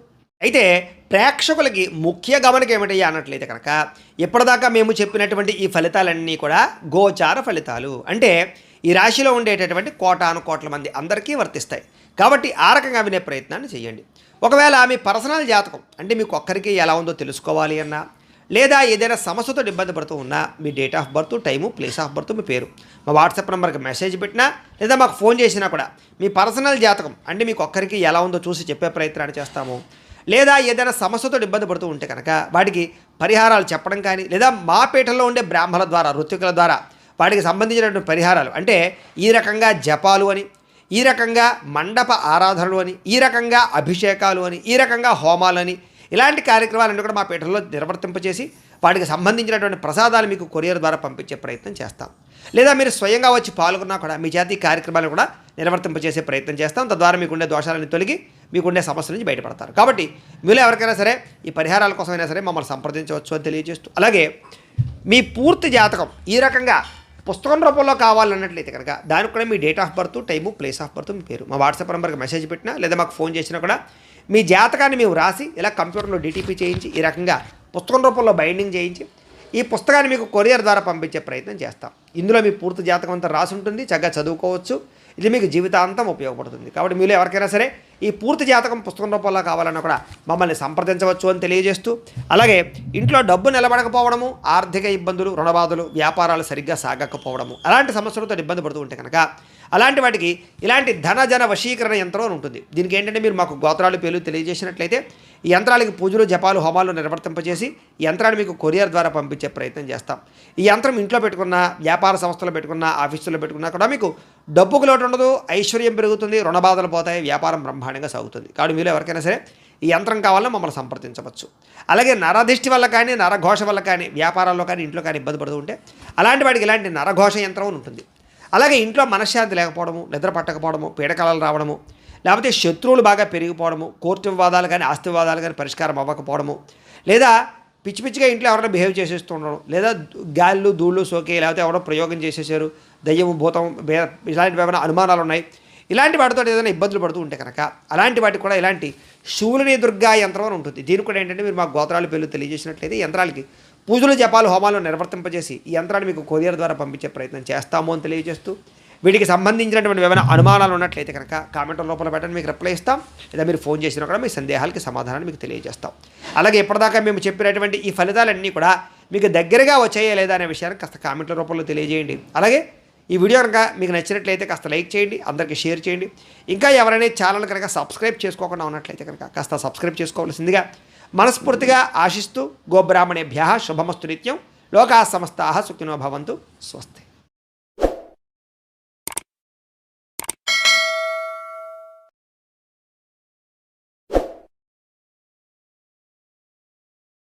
అయితే ప్రేక్షకులకి ముఖ్య గమనిక ఏమిటయ్యా అన్నట్లయితే కనుక ఇప్పటిదాకా మేము చెప్పినటువంటి ఈ ఫలితాలన్నీ కూడా గోచార ఫలితాలు. అంటే ఈ రాశిలో ఉండేటటువంటి కోటాను మంది అందరికీ వర్తిస్తాయి. కాబట్టి ఆ రకంగా వినే ప్రయత్నాన్ని చేయండి. ఒకవేళ మీ పర్సనల్ జాతకం అంటే మీకు ఒక్కరికి ఎలా ఉందో తెలుసుకోవాలి అన్నా, లేదా ఏదైనా సమస్యతో ఇబ్బంది పడుతూ ఉన్నా మీ date of birth, time, place of birth, మీ పేరు మా వాట్సాప్ నెంబర్కి మెసేజ్ పెట్టినా లేదా మాకు ఫోన్ చేసినా కూడా మీ పర్సనల్ జాతకం అంటే మీకు ఒక్కరికి ఎలా ఉందో చూసి చెప్పే ప్రయత్నాన్ని చేస్తాము. లేదా ఏదైనా సమస్యతో ఇబ్బంది పడుతూ ఉంటే కనుక వాటికి పరిహారాలు చెప్పడం కానీ, లేదా మా పీఠంలో ఉండే బ్రాహ్మణుల ద్వారా, ఋత్వికుల ద్వారా వాటికి సంబంధించినటువంటి పరిహారాలు అంటే ఈ రకంగా జపాలు అని, ఈ రకంగా మండప ఆరాధనలు అని, ఈ రకంగా అభిషేకాలు అని, ఈ రకంగా హోమాలని, ఇలాంటి కార్యక్రమాలన్నీ కూడా మా పీఠంలో నిర్వర్తింపచేసి వాటికి సంబంధించినటువంటి ప్రసాదాలు మీకు కొరియర్ ద్వారా పంపించే ప్రయత్నం చేస్తాం. లేదా మీరు స్వయంగా వచ్చి పాల్గొన్నా కూడా మీ చేతి కార్యక్రమాలను కూడా నిర్వర్తింపచేసే ప్రయత్నం చేస్తాం. తద్వారా మీకుండే దోషాలను తొలగి మీకుండే సమస్యల నుంచి బయటపడతారు. కాబట్టి మీలో ఎవరికైనా సరే ఈ పరిహారాల కోసమైనా సరే మమ్మల్ని సంప్రదించవచ్చు అని తెలియజేస్తూ, అలాగే మీ పూర్తి జాతకం ఈ రకంగా పుస్తకం రూపంలో కావాలన్నట్లయితే కనుక దానికి కూడా మీ date of birth, time, place of birth, మీ పేరు మా వాట్సాప్ నెంబర్కి మెసేజ్ పెట్టినా లేదా మాకు ఫోన్ చేసినా కూడా మీ జాతకాన్ని మేము రాసి ఇలా కంప్యూటర్లో డిటిపి చేయించి ఈ రకంగా పుస్తకం రూపంలో బైండింగ్ చేయించి ఈ పుస్తకాన్ని మీకు కొరియర్ ద్వారా పంపించే ప్రయత్నం చేస్తాం. ఇందులో మీ పూర్తి జాతకం అంతా రాసి ఉంటుంది. చక్కగా చదువుకోవచ్చు. ఇది మీకు జీవితాంతం ఉపయోగపడుతుంది. కాబట్టి మీరు ఎవరికైనా సరే ఈ పూర్తి జాతకం పుస్తకం రూపంలో కావాలన్నా కూడా మమ్మల్ని సంప్రదించవచ్చు అని తెలియజేస్తూ, అలాగే ఇంట్లో డబ్బు నిలబడకపోవడము, ఆర్థిక ఇబ్బందులు, రుణబాధలు, వ్యాపారాలు సరిగ్గా సాగకపోవడము, అలాంటి సమస్యలతో ఇబ్బంది పడుతూ ఉంటే కనుక అలాంటి వాటికి ఇలాంటి ధన వశీకరణ యంత్రం అని ఉంటుంది. దీనికి ఏంటంటే మీరు మాకు గోత్రాలు, పేర్లు తెలియజేసినట్లయితే ఈ యంత్రాలకి పూజలు, జపాలు, హోమాలు నిర్వర్తింపజేసి ఈ యంత్రాన్ని మీకు కొరియర్ ద్వారా పంపించే ప్రయత్నం చేస్తాం. ఈ యంత్రం ఇంట్లో పెట్టుకున్న, వ్యాపార సంస్థలో పెట్టుకున్న, ఆఫీసులో పెట్టుకున్నా కూడా మీకు డబ్బుకు లోటు ఉండదు, ఐశ్వర్యం పెరుగుతుంది, రుణబాధలు పోతాయి, వ్యాపారం బ్రహ్మాండంగా సాగుతుంది. కాబట్టి మీరు ఎవరికైనా సరే ఈ యంత్రం కావాలన్నా మమ్మల్ని సంప్రదించవచ్చు. అలాగే నరదిష్టి వల్ల కానీ, నరఘోష వల్ల కానీ, వ్యాపారాల్లో కానీ, ఇంట్లో కానీ ఇబ్బంది పడుతూ ఉంటే అలాంటి వాటికి ఇలాంటి నరఘోష యంత్రం ఉంటుంది. అలాగే ఇంట్లో మనశ్శాంతి లేకపోవడము, నిద్ర పట్టకపోవడము, పీడకలలు రావడము, లేకపోతే శత్రువులు బాగా పెరిగిపోవడము, కోర్టు వివాదాలు కానీ ఆస్తి వివాదాలు కానీ పరిష్కారం అవ్వకపోవడము, లేదా పిచ్చి పిచ్చిగా ఇంట్లో ఎవరైనా బిహేవ్ చేసేస్తూ ఉండడం, లేదా గాళ్ళు ధూళ్ళు సోకే, లేకపోతే ఎవరో ప్రయోగం చేసేసారు, దయ్యం భూతం ఇలాంటివి ఏమైనా అనుమానాలు ఉన్నాయి, ఇలాంటి వాటితో ఏదైనా ఇబ్బందులు పడుతూ ఉంటే కనుక అలాంటి వాటికి కూడా ఇలాంటి శూలిని దుర్గా యంత్రం అని ఉంటుంది. దీనికి కూడా ఏంటంటే మీరు మా గోత్రాల పేర్లు తెలియజేసినట్లయితే యంత్రాలకి పూజలు జపాలు హోమాలు నిర్వర్తింపజేసి ఈ యంత్రాన్ని మీకు కొరియర్ ద్వారా పంపించే ప్రయత్నం చేస్తాము అని తెలియజేస్తూ, వీటికి సంబంధించినటువంటి ఏమైనా అనుమానాలు ఉన్నట్లయితే కనుక కామెంట్ లోపల పెట్టండి, మీకు రిప్లై ఇస్తాం. లేదా మీరు ఫోన్ చేసినా కూడా మీ సందేహాలకి సమాధానాన్ని మీకు తెలియజేస్తాం. అలాగే ఇప్పటిదాకా మేము చెప్పినటువంటి ఈ ఫలితాలన్నీ కూడా మీకు దగ్గరగా వచ్చాయా లేదా అనే విషయాన్ని కాస్త కామెంట్ల రూపంలో తెలియజేయండి. అలాగే ఈ వీడియో కనుక మీకు నచ్చినట్లయితే కాస్త లైక్ చేయండి, అందరికీ షేర్ చేయండి. ఇంకా ఎవరైనా ఛానల్ కనుక సబ్స్క్రైబ్ చేసుకోకుండా ఉన్నట్లయితే కనుక కాస్త సబ్స్క్రైబ్ చేసుకోవాల్సిందిగా మనస్ఫూర్తిగా ఆశిస్తూ, గోబ్రాహ్మణేభ్యః శుభమస్తు నిత్యం, లోకాः సమస్తాः సుఖినో భవంతు, స్వస్తి.